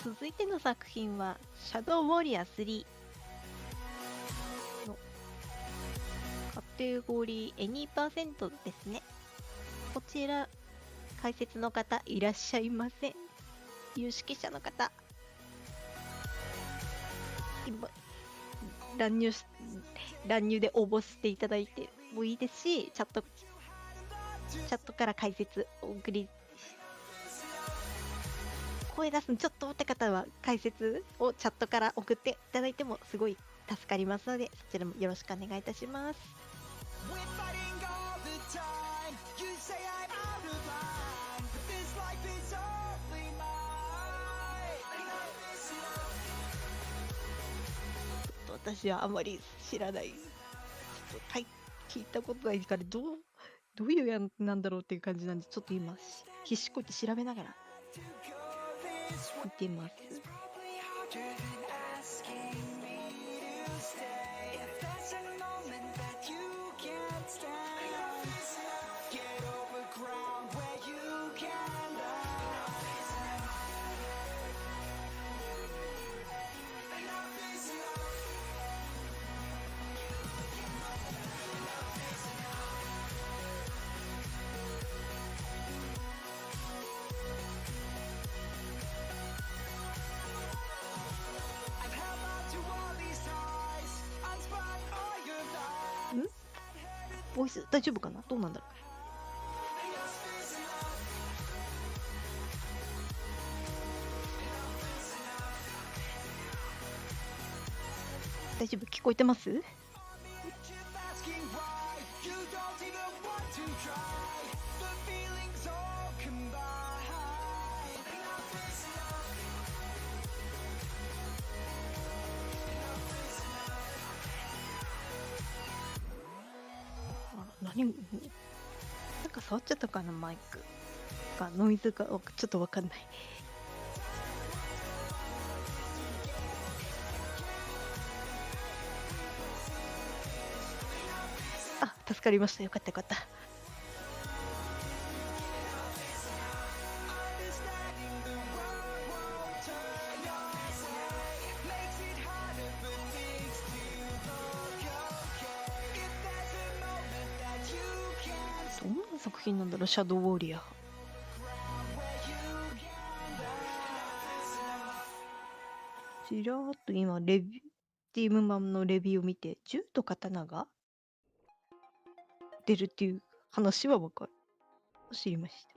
続いての作品はシャドウウォリアー3のカテゴリー Any% ですね。こちら解説の方いらっしゃいません。有識者の方今乱入で応募していただいてもいいですし、チャットから解説お送り、声出すのちょっとって方は解説をチャットから送っていただいてもすごい助かりますので、そちらもよろしくお願いいたします。私はあまり知らない、聞いたことないからどういうやんなんだろうっていう感じなんで、ちょっと今必死こいて調べながら見てます。ボイス大丈夫かな、どうなんだろう。大丈夫、聞こえてます？なんか触っちゃったかな、マイクがノイズがちょっとわかんない。あ、助かりました。よかったよかった。どんな作品なんだろう、シャドウウォリアー。ちらーっと今スティーム版のレビューを見て、銃と刀が出るっていう話は知りました。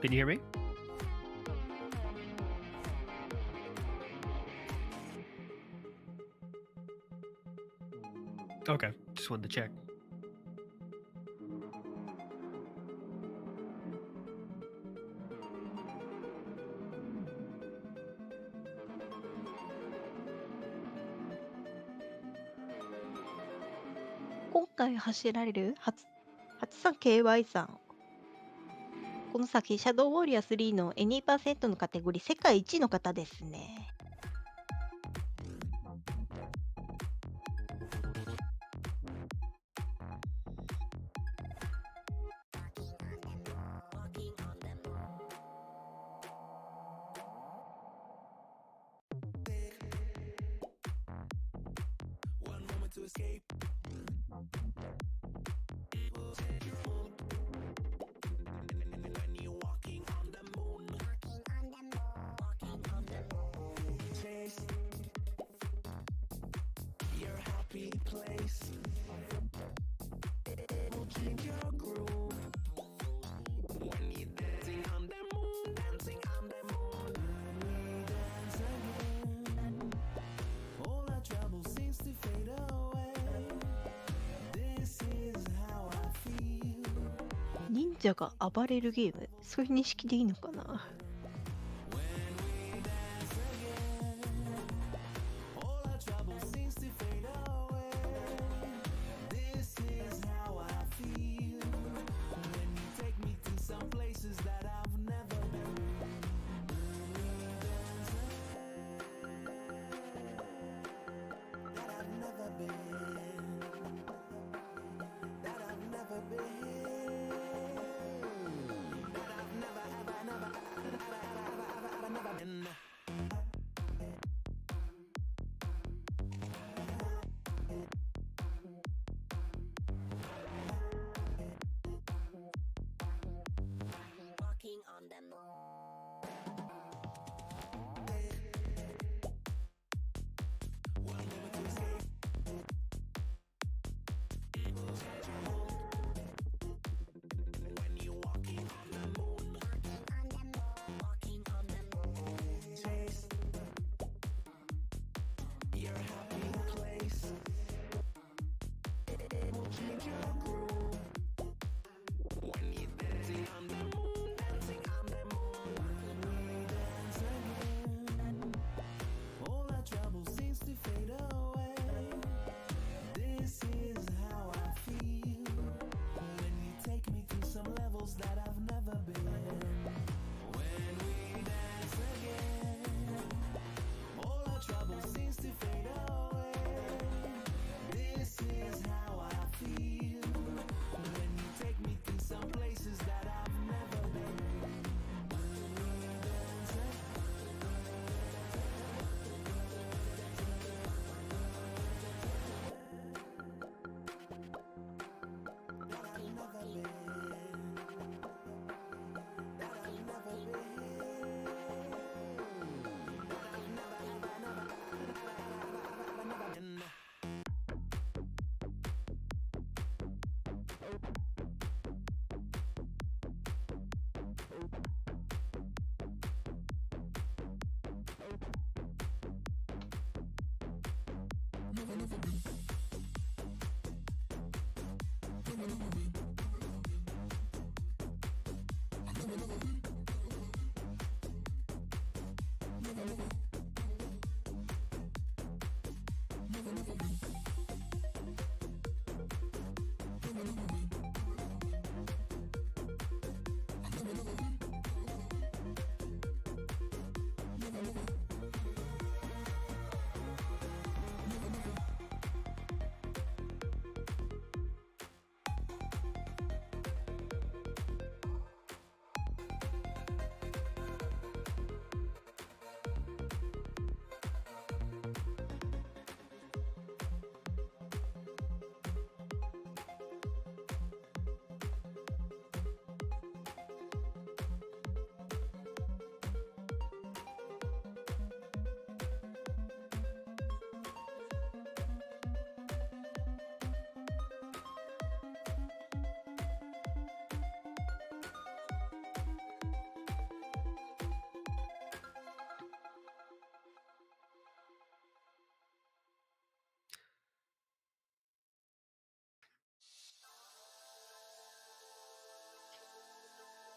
Can you hear me? Okay, just wanted to check.今回走られる83KY さん、この先シャドウウォリアー3の Any% のカテゴリー世界一の方ですね。忍者が暴れるゲーム、そういう認識でいいのかな。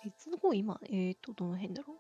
別の方今、どの辺だろう。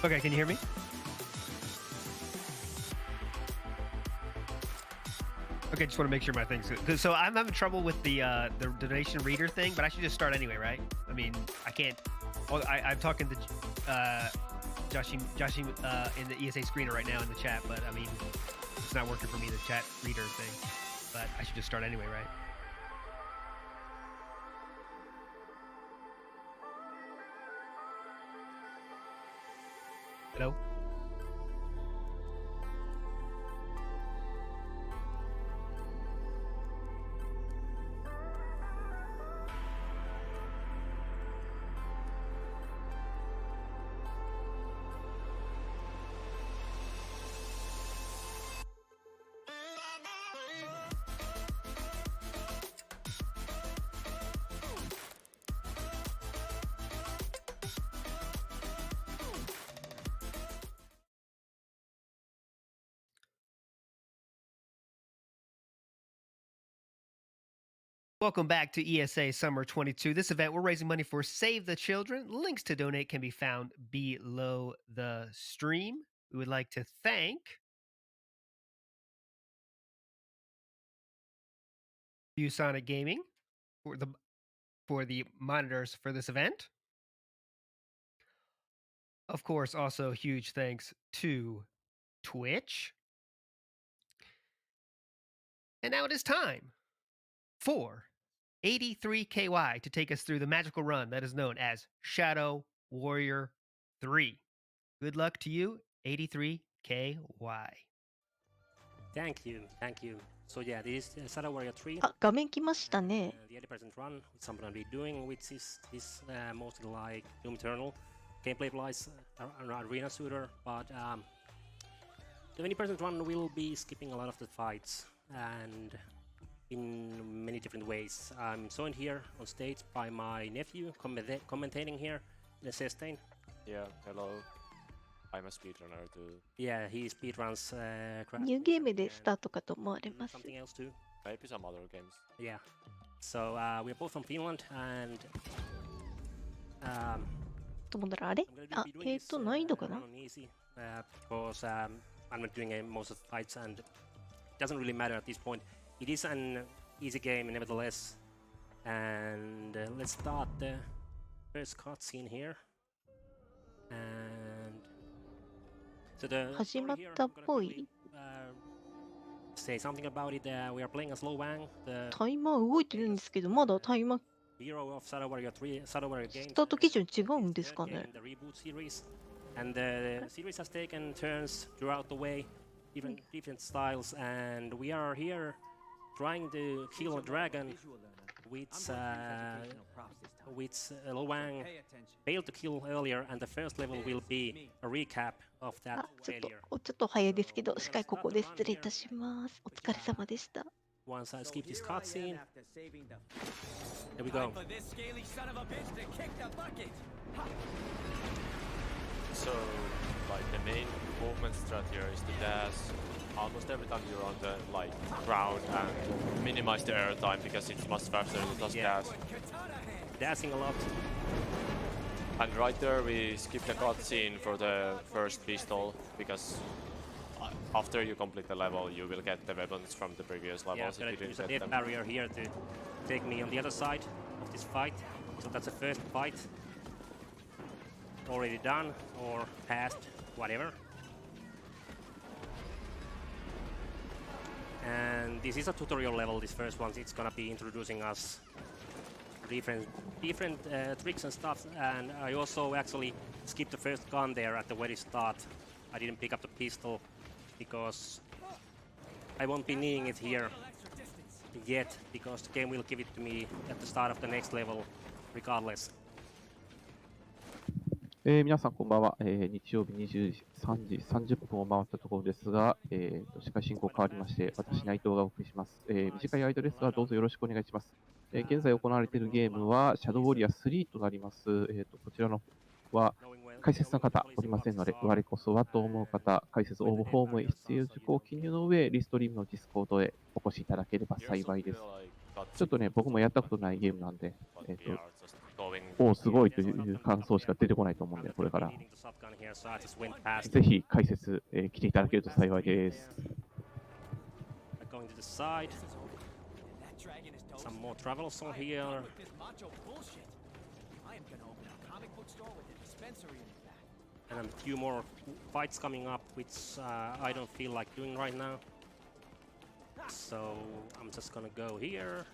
Okay, can you hear me? Okay, just want to make sure my thing's good. So I'm having trouble with the donation reader thing, but I should just start anyway, right? I mean, I can't. Well, I'm talking to Joshim in the ESA screener right now in the chat, but I mean, it's not working for me, the chat reader thing. But I should just start anyway, right? Hello? Welcome back to ESA Summer 22. This event, we're raising money for Save the Children. Links to donate can be found below the stream. We would like to thank ViewSonic Gaming for the monitors for this event. Of course, also huge thanks to Twitch. And now it is time for 83KY to take us through the magical run that is known as Shadow Warrior 3. Good luck to you, 83KY. Thank you. So yeah, this is Shadow Warrior 3. あ、画面来ましたね。The 80% run, which I'm gonna be doing, which is mostly like Doom Eternal. Gameplay-wise, an arena shooter, but the 20% run will be skipping a lot of the fights, and in many different ways. I'm joined here on stage by my nephew, commentating here, Sustain. Yeah, hello. I'm a speedrunner too. Yeah, he speedruns. ニューゲームでスタートかと思われます。 Something else too. Maybe some other games. Yeah. So we're both from Finland, and と思ったらあれ I'm gonna あ be、doing this 難易度かな on easy because I'm not doing most of the fights, and it doesn't really matter at this point. It is an easy game, nevertheless. And let's start the first cutscene here. And so the 始ま story っ here, たっ I'm gonna ぽ quickly, い。 say something about it. We are playing as Lo Wang, the タイマー動いてるんですけど、まだタイマー hero of Shadow Warrior 3, Shadow Warrior ス games. タート基準違うんで The す third か game ね in the reboot series, and the series has taken turns throughout the way, different styles, and we are here trying to kill a dragon, which Lo Wang failed to kill earlier, and the first level will be a recap of あ that ちょっ failure. と、ちょっと早いですけど、司会ここで失礼いたします。お疲れ様でした。 Once I skip this cutscene, here we go. So, like the main movement strat here is to dash almost every time you're on the like ground and minimize the air time because it's much faster to just Yeah. dash. Dashing a lot. And right there we skip the cutscene for the first pistol because after you complete the level you will get the weapons from the previous Yeah, levels I'm if you gonna didn't use a get death them. barrier here to take me on the other side of this fight. So that's the first fight. Already done or passed, whatever. And this is a tutorial level, this first one. It's gonna be introducing us different tricks and stuff. And I also actually skipped the first gun there at the very start. I didn't pick up the pistol because I won't be needing it here yet, because the game will give it to me at the start of the next level regardless. 皆さんこんばんは、日曜日23時30分を回ったところですが、司会進行変わりまして、私、内藤がお送りします。短い間ですが、どうぞよろしくお願いします。現在行われているゲームは、シャドウウォリアー3となります。こちらのは、解説の方おりませんので、我こそはと思う方、解説応募フォームへ必要事項を記入の上、リストリームのディスコードへお越しいただければ幸いです。ちょっとね、僕もやったことないゲームなんで、おすごいという感想しか出てこないと思うんで、これから。ぜひ解説、来ていただけると幸いです。Going to the side. Some more travels on here. And a few more fights coming up, which I don't feel like doing right now. So I'm just gonna go here,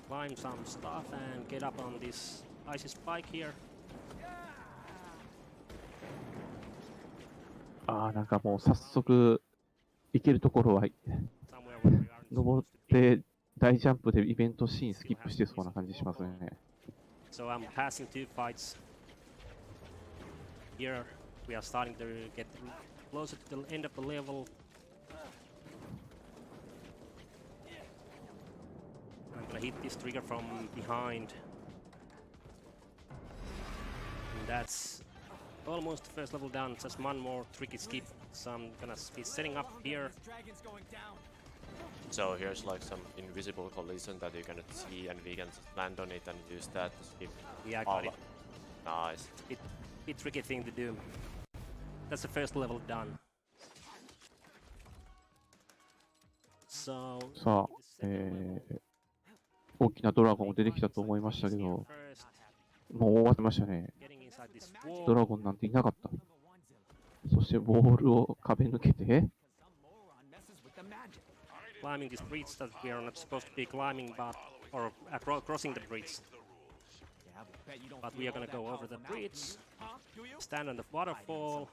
climb some stuff and get up on this icy spike here. なんかもう早速行けるところは Somewhere where we aren't 登っ supposed to be. て大ジャンプでイベントシーンスキップしてそうな感じしますね。 So I'm passing two fights. Here we are starting to get closer to the end of the level. I'm gonna hit this trigger from behind. And that's almost the first level done. Just one more tricky skip. So I'm gonna be setting up here. So here's like some invisible collision that you cannot see and we can just land on it and use that to skip. Yeah, I got it. Nice. Bit tricky thing to do. That's the first level done. So さあ、大きなドラゴンも出てきたと思いましたけど、も first, う終わってましたね。 getting inside this wall. ドラゴンなんていなかった。そしてボールを壁抜けて、 Climbing this bridge that we are not supposed to be climbing, but or crossing the bridge. But we are gonna go over the bridge, stand on the waterfall,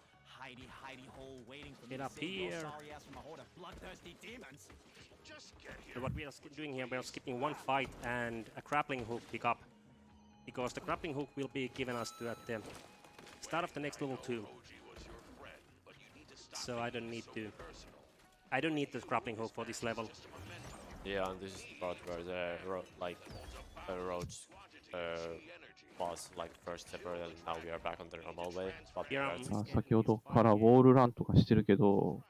get up here. So what we are doing here, we are skipping one fight and a grappling hook pickup, because the grappling hook will be given us to at the start of the next level 2. So I don't need the grappling hook for this level. Yeah, and this is the part where the roads was like first separate and now we are back on the normal way. But Here that's- あ先ほどからウォールランとかしてるけど、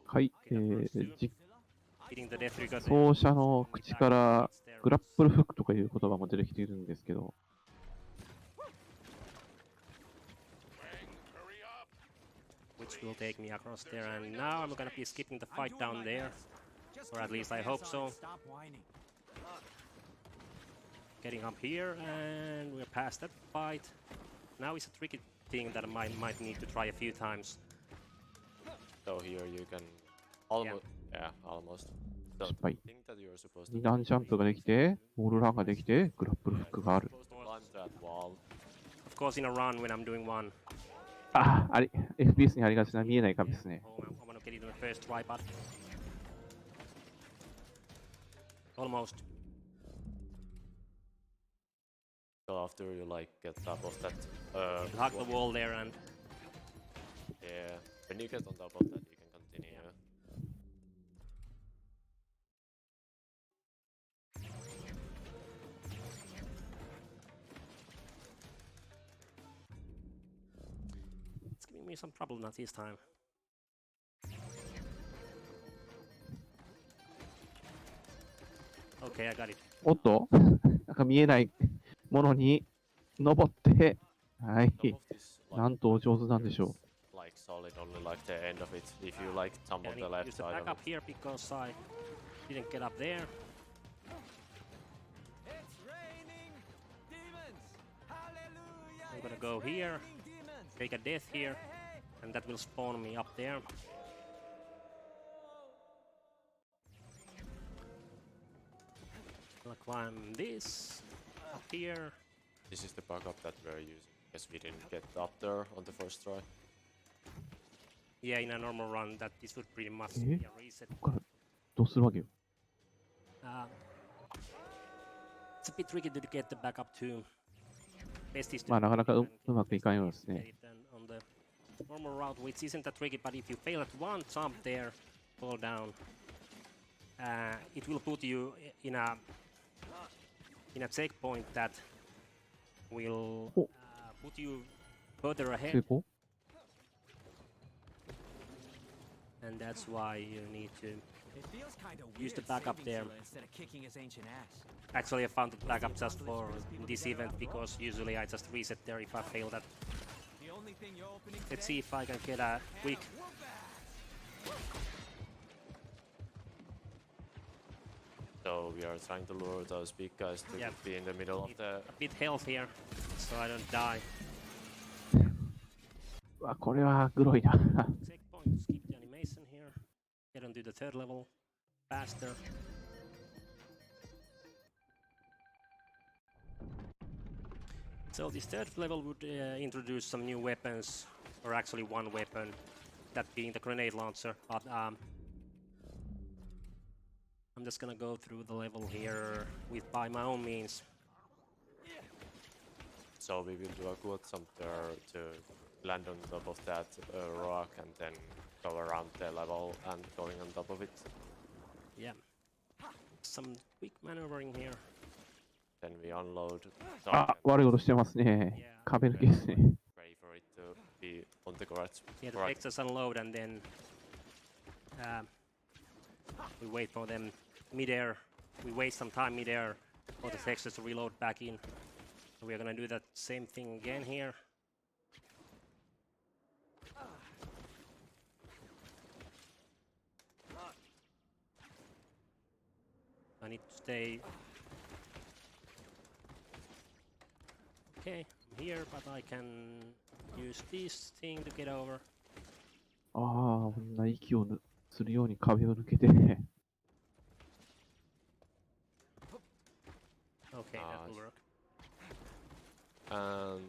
はいhitting the death trigger. 奏者の口からグラップルフックとかいう言葉も出てきているんですけど、 Which will take me across there, and now I'm gonna be skipping the fight down there, or at least I hope so. Getting up here, and we're past that fight. Now it's a tricky thing that I might need to try a few times. So here you can almost, yeah, almost. So 失敗。 think that you're supposed 2段ジャンプができて、ウォールランができて、グラップルフックがある。 to climb that wall. Of course, in a run when I'm doing one. あれ、FPS にありがちな見えない壁ですね。 Oh, I'm gonna get it on the first try, but almost. So after you like get top of that, Hug the wall there, and yeah, when you get on top of that, you can continue. it's giving me some trouble not this time. Okay, I got it. おっとなんか見えないものに登って、はい。 Top of this, like, なんとお上手なんでしょ like solid only like the end of it. If you like jump Yeah, on I the need to left use the side back of up it, here because I didn't get up there. I'm gonna go here, take a death here, and that will spawn me up there. Gonna climb this up here. this is the backup that we're using. Because we didn't get up there on the first try. Yeah, in a normal run, that this would pretty much Eh? be a reset. う。ここからどうするわけよ。 It's a bit tricky to get the backup too. Best is to まあなかなかう and うまくいかんようです get ね。 it done on the normal route, which isn't that tricky, but if you fail at one jump there, fall down, it will put you in a checkpoint that will Oh. put you further 成 ahead, 功 and that's why you need to. It feels kind of Use weird the backup saving there. Zilla instead of kicking his ancient ass. Actually, I found the backup just for this event because usually I just reset there if I fail that. The only thing you're opening Let's today see if I can get a quick. So we are trying to lure those big guys to Yeah. be in the middle of the. A bit health here, so I don't die. うわ、これはグロいな。 Checkpoint, skip the animation here. Get onto the third level faster. So this third level would introduce some new weapons, or actually one weapon, that being the grenade launcher. But I'm just gonna go through the level here by my own means. So we will do a good jump there to land on top of that rock and then go around the level and going on top of it. Yeah. Some quick maneuvering here. Then we unload. So あ、悪いことしてますね。壁抜けですね。 pray for it to be on the correct. Yeah, the correct. textures unload and then we wait for them mid-air. We waste some time mid-air for the textures to reload back in. We're gonna do that same thing again here. I need to stay. Okay, I'm here, but I can use this thing to get over. ああ、こんな息をするように壁を抜けて。 Okay, that will work. And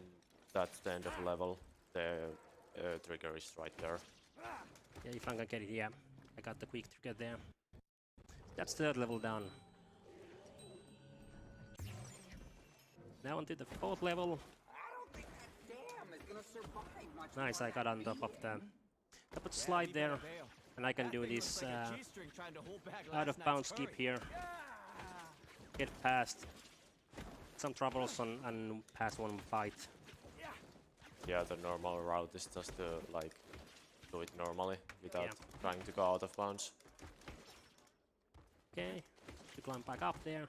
that's the end of the level. The trigger is right there. Yeah, if I can get it, yeah. I got the quick trigger there. That's third level done. Now onto the fourth level. Nice, I got on top of the slide there, and I can do this out of bounds skip here. Get past some troubles and pass one fight. Yeah, the normal route is just to like do it normally without trying to go out of bounds. Okay, to climb back up there.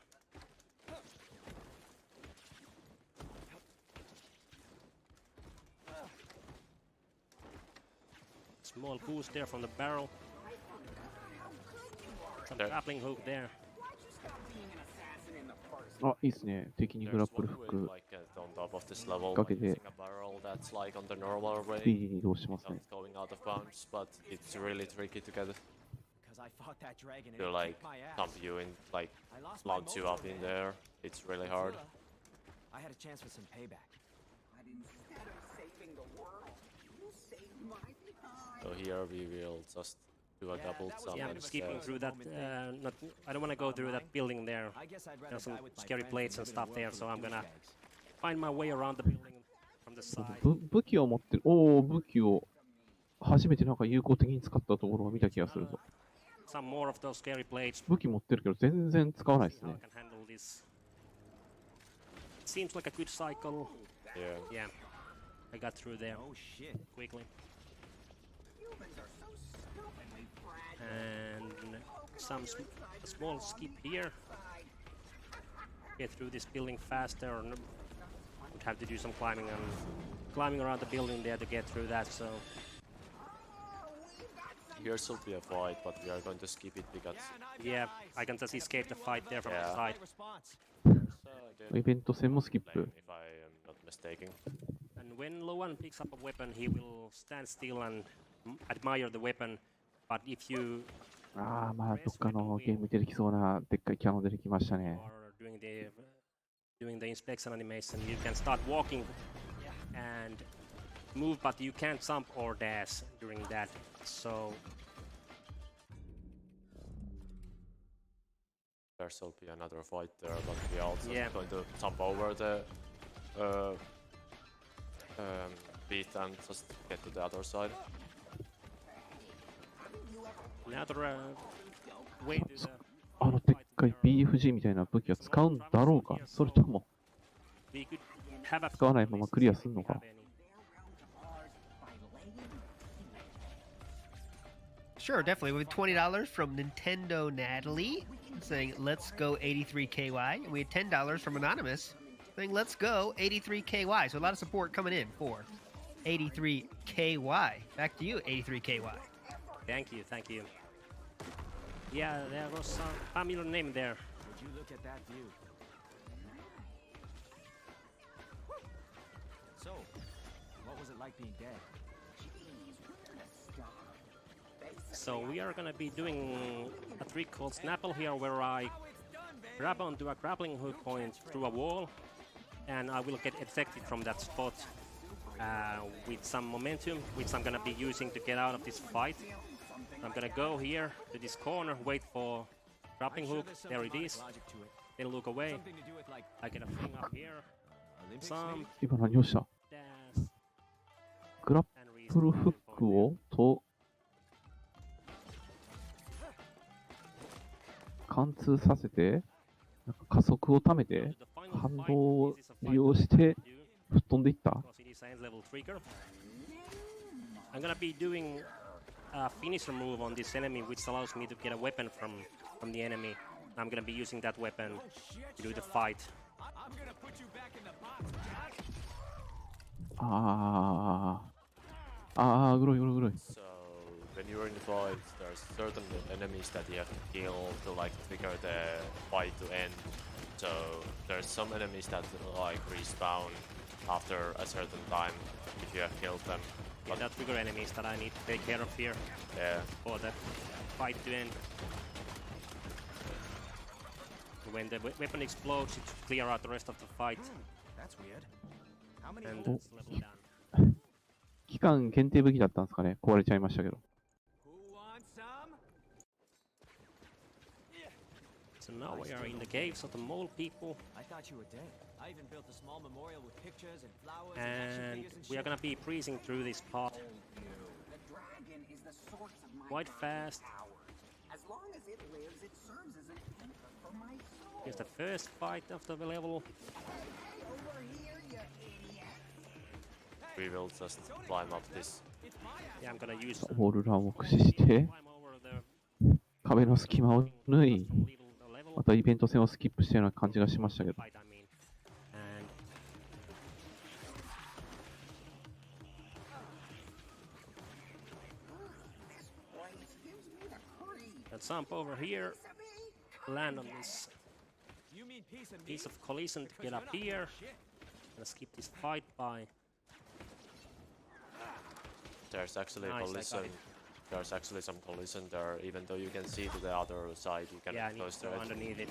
Small boost there from the barrel. Some grappling hook there. あ、いいですね。敵にグラップルフック Like on top of this level, かけ using て a barrel that's like on the normal way スピーディーに移動しますね without。going out of bounds, but it's really tricky to get Because I fought that dragon and to it like kicked my ass. dump you in, like I lost my launch you up in there. It's really hard. I had a chance for some payback. But instead of saving the world, you saved my behind. So here we will just do a Yeah, double that was jump Yeah, kind I'm of a skipping sad through that. moment thing. I don't want to go through that building there. I guess I'd rather There's some die with my scary friends plates than and live in a stuff world there, full so of I'm gonna douchebags. find my way around the building from the side. 武器を持ってる。おお、武器を初めてなんか有効的に使ったところを見た気がするぞ。 Some more of those scary plates. 武器持ってるけど全然使わないです How I ね。 can handle this. It seems like a good cycle. Yeah. Yeah, I got through there Oh shit. quickly. Humans are so stupidly fragile. And a small skip here. Get through this building faster. Would have to do some climbing around the building there to get through that. So Here should be a fight, but we are going to skip it because yeah, I can just escape the fight there from the Yeah. side. Response. イベント戦もスキッ if プ。 I am not mistaken. And when Loan picks up a weapon, he will stand still and admire the weapon. But if you ああ、まあどっかのゲームに出てきそうなでっかいキャノン出てきましたね。 are doing the inspection animation, you can start walking and move, but you can't jump or dash during that. So There should be another fight there, but we are also Yeah. going to jump over the beat and just get to the other side. another way to the あのでっかい BFG みたいな武器は使うんだろうか、それとも we could have a 使わないままクリアするのか。 Sure, definitely. With $20 from Nintendo Natalie saying, let's go 83KY. And we had $10 from Anonymous saying, let's go 83KY. So a lot of support coming in for 83KY. Back to you, 83KY. Thank you, thank you. Yeah, there was a familiar name there. Would you look at that view? So, what was it like being dead? So we are gonna be doing a trick called Snapple here, where I grab onto a grappling hook point through a wall, and I will get ejected from that spot with some momentum, which I'm gonna be using to get out of this fight. I'm gonna go here to this corner, wait for grappling hook. There it is. Logic to it. Then look away. Something to do with like I get a thing up here. Olympics Some maybe? 今何をした？ dash グラッ and プル reset フッ point ク there. をと貫通させて、なんか加速をためて、 The final 反 fight, 動を this is a 利用 fight して do. 吹っ飛んでいった。 Because it is a end level trigger. I'm gonna be doing a finisher move on this enemy, which allows me to get a weapon from the enemy. I'm gonna be using that weapon to do the fight. I'm gonna put you back in the box, Jack. グロいグロいグロい。 So when you're in the fight, there's certain enemies that you have to kill to like trigger the fight to end. So there's some enemies that like respawn after a certain time if you have killed them. Yeah, that trigger enemies that I need to take care of here Yeah. for the fight to end. When the weapon explodes, it should clear out the rest of the fight, That's weird. How many and holes? that's level done. 期間限定武器だったんですかね。壊れちゃいましたけど。 Who wants some? So now we are in the caves of the mole people, I thought you were dead. I even built a small memorial with pictures and flowers and action figures and we are shit. gonna be breezing through this part The dragon is the source of my quite fast. powers. As long as it lives, it serves as an anchor for my soul. Here's the first fight of the level. Over here, you idiot. We will just climb up this. Yeah, I'm gonna use ウォールランを駆使して climb over the 壁の隙間を縫い、 from level またイベント戦をスキップしたような感じがしましたけど。 fight, I mean. And This place gives me the creep. I'll jump over here, land on this You mean peace and piece of collision to get up here. Gonna skip this fight by. There's actually Nice, I got collision. it. There's actually some collision there, even though you can see to the other side, you can Yeah, I need close to to go it. underneath it.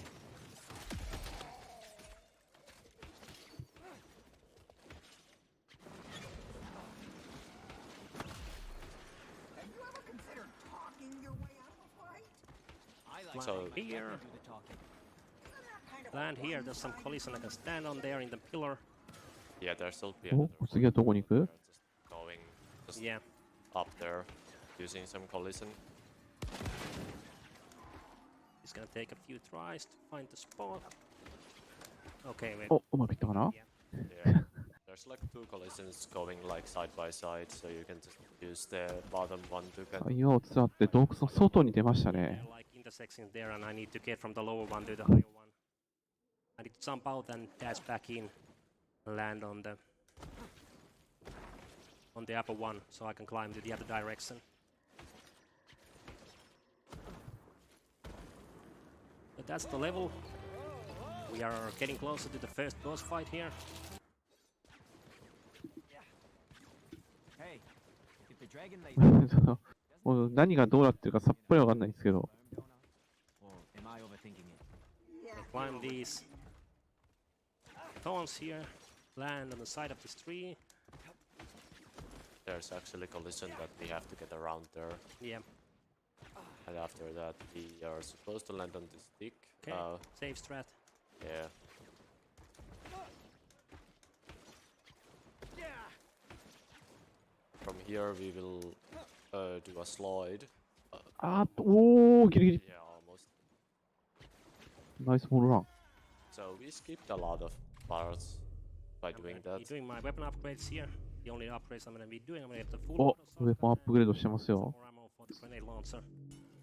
Have you ever considered talking your way out of a fight? I like So- to Here. do the talking. Isn't that kind of Land a here, there's some collision I can stand on there in the pillar. Yeah, there's still be お、 another 次はどこに行く one. Just going just Yeah. up there, using some collision. It's gonna take a few tries to find the spot. Okay, wait. お、うまくいったかな Yeah. Yeah. There's like two collisions going like side by side, so you can just use the bottom one to get. 岩を伝って洞窟の外に出ましたね They're。like intersecting there, and I need to get from the lower one to the higher one. I need to jump out and dash back in, and land on the upper one, so I can climb to the other direction. But that's the level. We are getting closer to the first boss fight here. Hey, if the dragon laysもう何がどうなってるかさっぱりわかんないんですけど。 or am I overthinking it? Climb these thorns here, land on the side of this tree. There's actually collision that we have to get around there, Yeah, and after that we are supposed to land on this stick. okay, save strat. Yeah. From here we will do a slide. あーっと、おー、ギリギリ。 Yeah, almost. ナイスボールラン。 So we skipped a lot of parts by I'm doing gonna that. be doing my weapon upgrades here. The only upgrades I'm gonna be doing, I'm gonna get the full お auto ウェポンアッ shotgun プグレードしてますよ。 or ammo for the grenade launcher.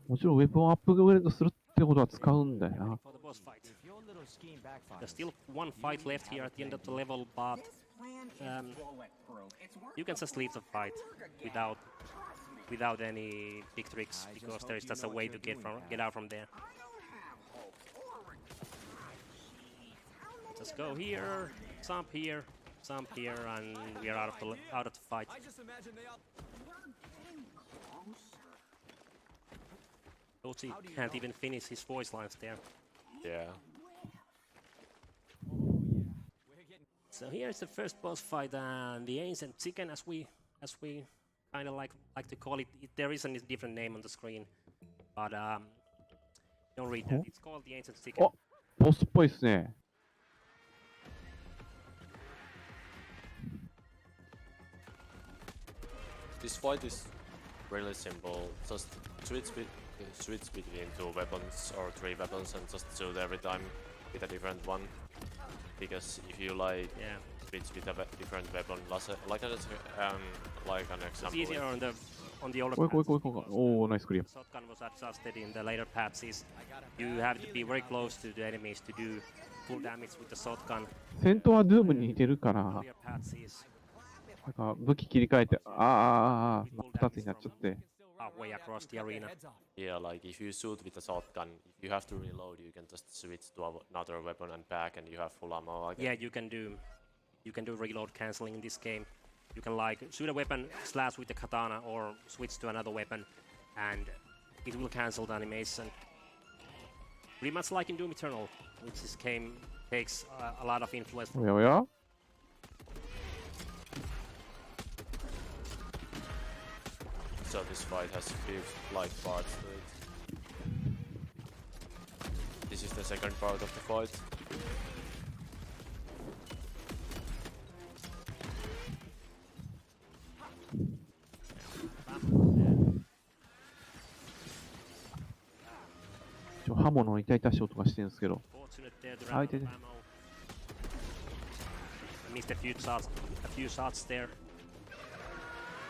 もちろんウェポンアップグレードするってことは使うんだよ Ready な。 for the boss fight. If your little scheme backfires, There's still one fight left here at the end of the level, but This plan is bulletproof. It's worth you can just leave the fight without any big tricks, I just because hope there is you just know a what way you're to get doing, get out from there. I don't have hope or regret. Just go here, jump here, jump here, and we are out of the fight. I just imagine they all. We're getting closer. Ochi How do you can't know? even finish his voice lines there. Yeah. We're getting. So here's the first boss fight, and the ancient chicken, as we kind of like to call it. There is a different name on the screen, but don't read that. Oh. It's called the ancient chicken. お、ボスっぽいですね。 This fight is really simple. Just switch between two weapons or three weapons and just shoot every time with a different one. Because if you like Yeah, switch with a different weapon, like an it's example. easier on the older こいこい patches. こいこい。おー、ナイスクリア。 The shotgun was adjusted in the later patches. You have to be very close to the enemies to do full damage with the shotgun. 戦闘はドゥームに似てるから、 Earlier patches なんか武器切り替えて、真っ二つになっちゃって。 halfway across the arena. Heads off. Yeah, like if you shoot with a shotgun, if you have to reload, you can just switch to another weapon and back, and you have full ammo again. Yeah, you can do reload canceling in this game. You can like shoot a weapon, slash with the katana, or switch to another weapon, and it will cancel the animation. Pretty much like in Doom Eternal, which this game takes a lot of influence お from. やおや So this fight has few like parts to it. This is the second part of the fight. 一応刃物の痛々しい音がしてるんですけど。 Fortunate there to Ah, run out it of is. ammo. I missed a few shots there.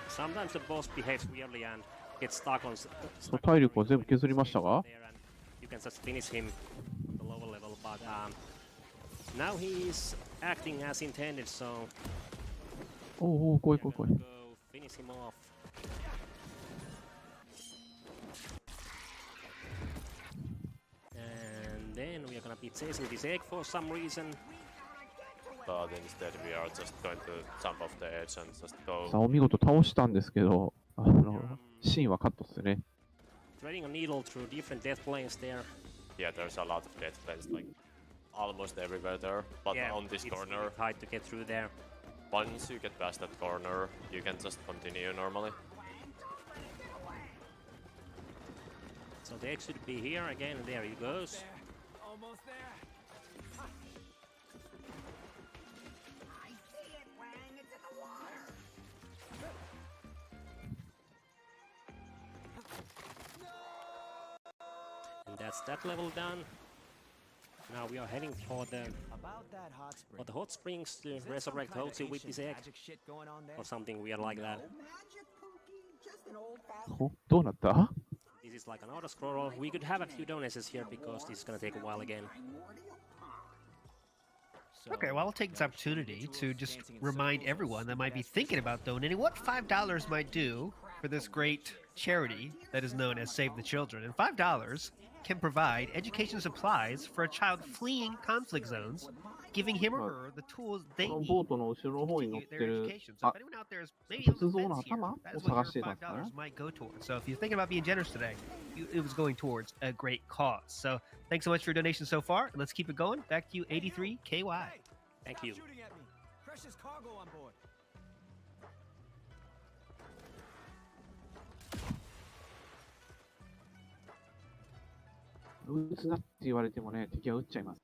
Sometimes the boss behaves weirdly and gets stuck on. その体力は全部削りましたが、 there and you can just finish him at the lower level, but now he's acting as intended, so おうおう、怖い怖い怖い。 go finish him off. And then we are gonna be chasing this egg for some reason. But instead we are just going to jump off the edge and just さあ、 go. お見事倒したんですけど、シーンはカットですね。 Threading a needle through different death planes there. Yeah, there's a lot of death planes like almost everywhere there. But Yeah, on this it's corner, really tight to get through there. once you get past that corner, you can just continue normally. So the egg should be here again, and there he goes. Almost there. I see it, Wang. It's in the water. And that's that level done. Now we are heading for the About that hot spring. hot springs to Is there some resurrect kind of Hozi with ancient this egg magic shit going on there? or something weird like that. No magic, Pookie. Just an old-fashioned ほどうなった？ This is like an auto scroll. We could have a few donuts here because this is gonna take a while again. So, Okay, well, I'll take this opportunity to just remind everyone that might be thinking about donating what $5 might do for this great charity that is known as Save the Children. And $5 can provide education supplies for a child fleeing conflict zones, giving him or her the tools こ they の need ボートの後ろの方に乗っ continue て their る、 education. So あ if、anyone out there is maybe on the 仏像の fence here, 頭 that を is what 探 your してたんですかね。 $5 might go towards. So if you're thinking about being generous today, it was going towards a great cause. So thanks so much for your donation so far. And let's keep it going. Back to you, 83KY. Hey, Thank stop you. shooting at me. Precious cargo on board. 撃つなって言われてもね、敵は撃っちゃいます。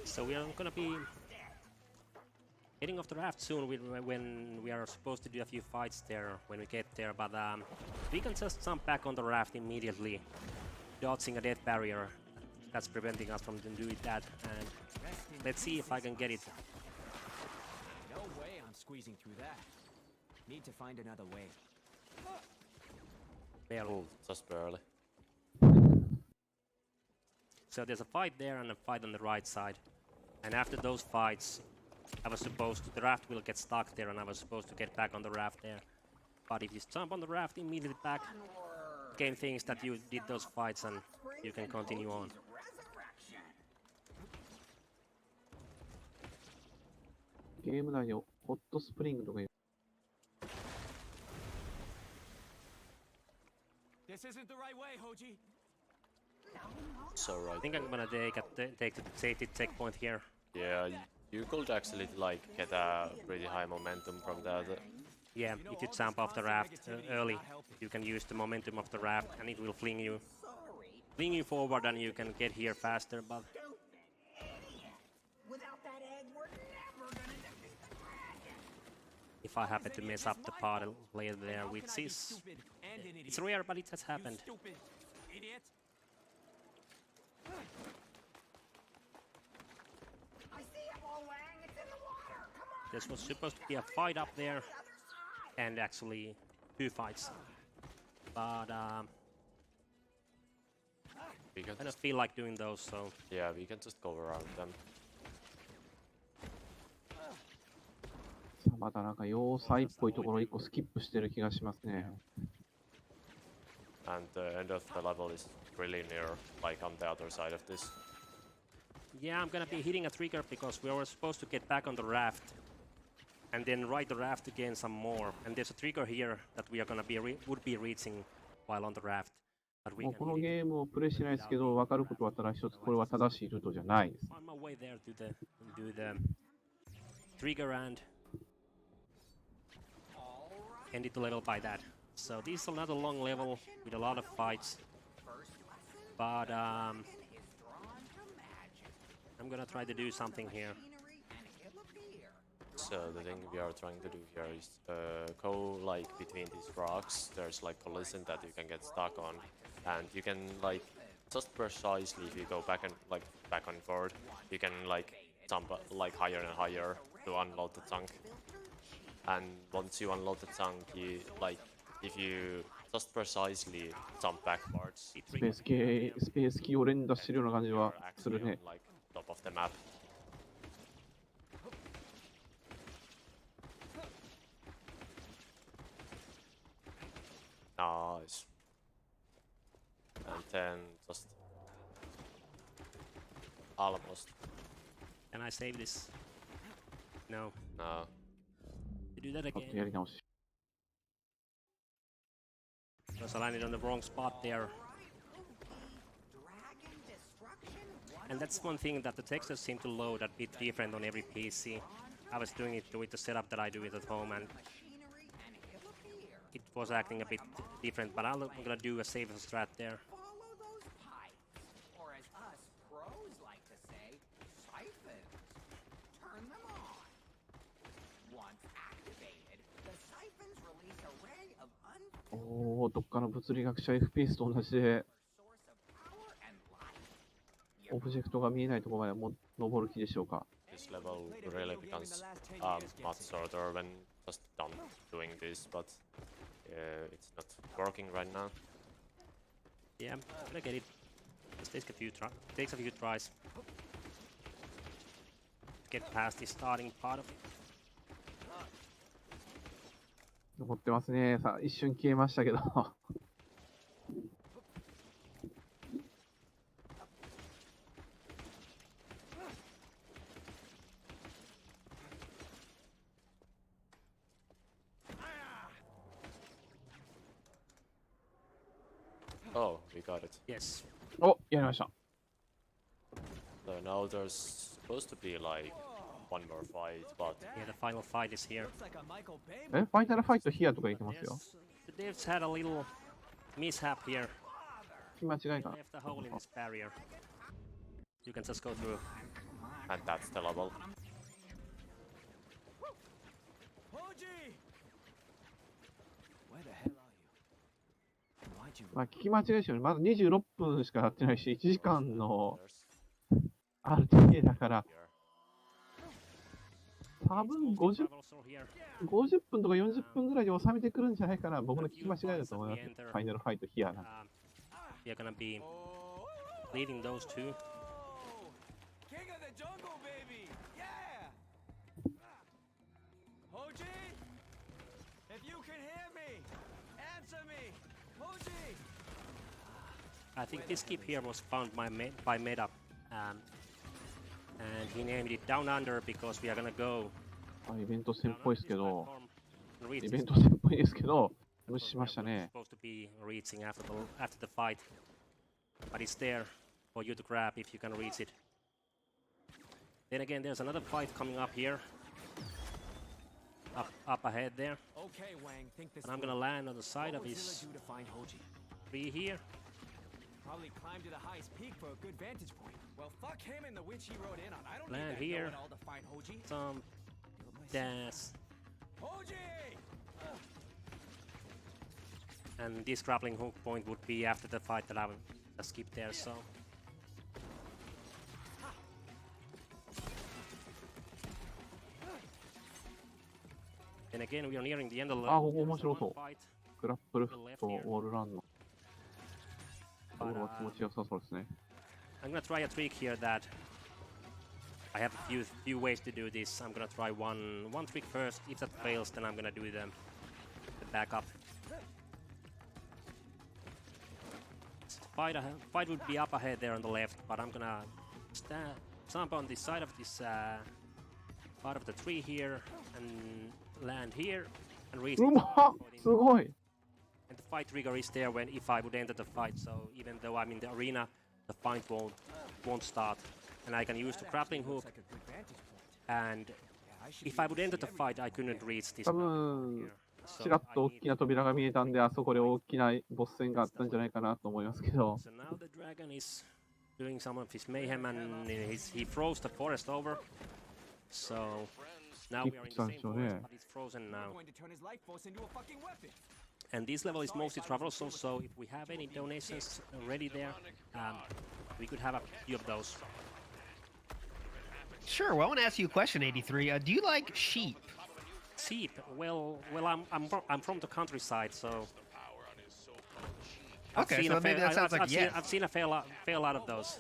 So we are gonna be getting off the raft soon when we are supposed to do a few fights there when we get there, but we can just jump back on the raft immediately, dodging a death barrier that's preventing us from doing that. And let's see if I can get it. No way I'm squeezing through that. Need to find another way. There. Oh, just barely. So there's a fight there and a fight on the right side. And after those fights, the raft will get stuck there and I was supposed to get back on the raft there. But if you jump on the raft immediately back, game thinks that you did those fights and you can continue on. ゲーム内でホットスプリングとかいう。 This isn't the right way, Hoji. So I right. think I'm gonna take the safety checkpoint here. Yeah, you could actually like get a pretty high momentum from that. Yeah, if you jump off the raft early, you can use the momentum of the raft and it will fling you forward and you can get here faster. But Without that egg, we're never gonna defeat the dragon. if I happen to mess up the part later there, which How can I be is stupid and an it's idiot? rare, but it has happened. You stupid idiot. I see it, Wang. It's in the water. Come on. This was supposed to be a fight up there, The other side. and actually 2 fights. But We can I don't just, feel like doing those, so yeah, we can just go around them. さあまだなんか要塞っぽいところ1個スキップしてる気がしますね。 And the end of the level is really near, like on the other side of this. yeah, I'm gonna be hitting a trigger because we were supposed to get back on the raft and then ride the raft again some more. And there's a trigger here that we are gonna be would be reaching while on the raft. But we もうこ can の hit it ゲームをプレイしてないですけど、分かることはただ一つ、これは正しいルートじゃないです。 on my way there to do the trigger and ended the level by that. So this is another long level with a lot of fights. But I'm gonna try to do something here. So the thing we are trying to do here is go like between these rocks. There's like collision that you can get stuck on, and you can like just precisely if you go back and forward, you can like jump like higher and higher to unload the chunk. And once you unload the chunk, you like if you just precisely jump backwards, スペースキーを連打してるような感じ you're はす actually るね on。like top of the map. Nice. And then just almost. Can I save this? No. No. To do that ちょっと again. やり直し。 Because I landed on the wrong spot there. And that's one thing that the textures seem to load a bit different on every PC. I was doing it with the setup that I do it at home, and it was acting a bit different, but I'm gonna do a safer strat there. Follow those pipes, or as us pros like to say, siphons. Turn them on. Once activated, the siphons release a ray of おお、どっかの物理学者 FPS と同じで、 source of power and light. オブジェクトが見えないところまでも登る気でしょうか。 This level really becomes much shorter when just done doing this, but it's not working right now. Yeah, I'm gonna get it. Just takes a few tries. Get past the starting part of it. 残ってますね。さあ、一瞬消えましたけど。Oh, we got it. Yes. お、やりました。 So now there's supposed to be like one more fight, but Yeah, the final fight is here. Looks like a Michael Bay え、ファイナルファイトヒアとか言ってますよ。 The devs had a little mishap here. 聞き間違いかな。 Left a hole in this barrier. You can just go through. and that's the level. Hoji! Where the hell are you? And why'd you まあ、聞き間違いですよね。まだ26分しか経ってないし、1時間の There's RTA だから、 here. 多分50 Travel through here. 50分とか40分ぐらいで収めてくるんじゃないかな。僕の聞き間違いだと思います。ファイナルファイトヒアなんて。 We are gonna be leading those two. Oh! King of the jungle, baby! Yeah! Hoji! If you can hear me, answer me! Hoji! I think this skip here was found by Meta. And he named it Down Under because we are gonna go あ、イベント戦っ down ぽい under ですけ this ど、 platform and reach イ this ベント戦っぽいですけど、無視しました where ね we're。supposed to be reaching after the fight. But it's there for you to grab if you can reach it. Then again, there's another fight coming up here. Up ahead there. Okay, Wang, think this And I'm through. gonna land on the side What of would his Zilla do to find Hoji? tree here. Probably climb to the highest peak for a good vantage point. Well, fuck him and the witch he rode in on. I don't Land need that here. know-it-all to find Hoji. Some Build myself. dash. Hoji! And this grappling hook point would be after the fight that I will skip there, so. Then again, we are nearing the end of the あ、ここ面白そう。 fight. グラップルフット、ウォールランの。こ But, れは気持ちよさそうですね。 I'm gonna try a trick here that I have a few ways to do this. I'm gonna try one trick first. If that fails, then I'm gonna do the backup. Fight would be up ahead there on the left, but I'm gonna jump on the side of this part of the tree here and land here and reach. うまっすごい And the fight trigger is there when if I would enter the fight. So even though I'm in the arena, the fight won't start. And I can use the grappling hook. Looks like a good vantage point. And Yeah, I should if be I able would to enter see the fight, I couldn't reach this. 多分 here. So ちらっ I と大 need- きな扉が見えたんで、あそこで大きなボス戦があったんじゃないかなと思いますけど、 So now the dragon is doing some of his mayhem and he throws the forest over. So Now we are in the same forest, but it's frozen now. Going to turn his life force into a fucking weapon. And this level is mostly traversal, so if we have any donations already there, we could have a few of those. Sure. Well, I want to ask you a question, 83. Do you like sheep? Sheep? Well, I'm from the countryside, so. Okay, so maybe that sounds like yes. I've seen a fair lot of those.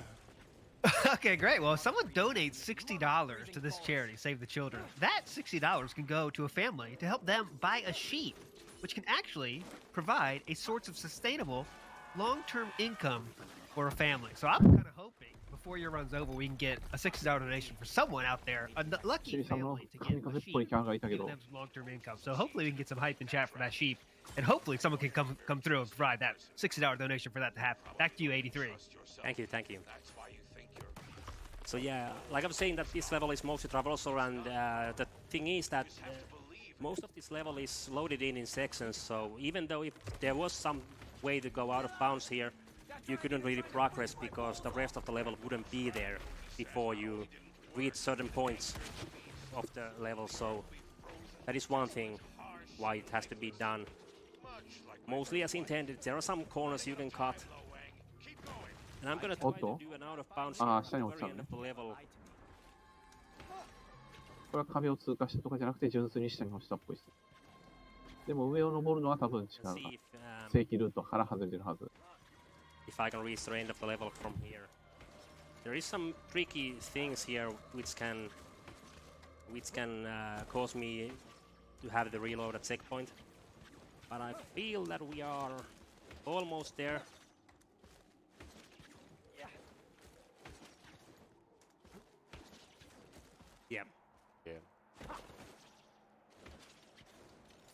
Okay, great. Well, if someone donates $60 to this charity, Save the Children, that $60 can go to a family to help them buy a sheep, which can actually provide a source of sustainable, long-term income for a family. So I'm kind of hoping before your run's over, we can get a $60 donation for someone out there, a lucky family, to get a sheep, give them some long-term income. So hopefully we can get some hype in chat for that sheep, and hopefully someone can come through and provide that $60 donation for that to happen. Back to you, 83. Thank you. So yeah, like I'm saying, that this level is mostly traversal, and the thing is that most of this level is loaded in sections, so even though if there was some way to go out of bounds here, you couldn't really progress because the rest of the level wouldn't be there before you reach certain points of the level, so that is one thing why it has to be done mostly as intended. There are some corners you can cut, and I'm gonna try to do an out of bounds at the very end of the level. これは壁を通過したとかじゃなくて純粋に下に落ちたっぽいです。でも上を登るのは多分違うな。正規ルートから外れてるはず。If I can reach the end of the level from here. There is some tricky things here which can cause me to have the reload at checkpoint. But I feel that we are almost there. Yeah.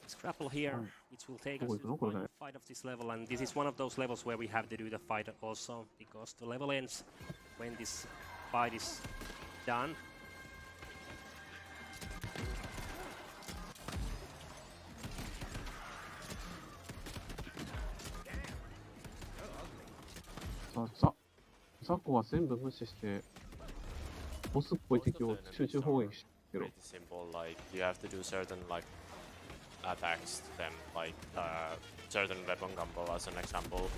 Let's grapple here, which will take us to the final fight of this level, and this is one of those levels where we have to do the fight also, because the level ends when this fight is done.ザコは全部無視してボスっぽい敵を集中砲撃してる。 Pretty simple, like you have to do certain like attacks to them, like certain weapon combo as an example.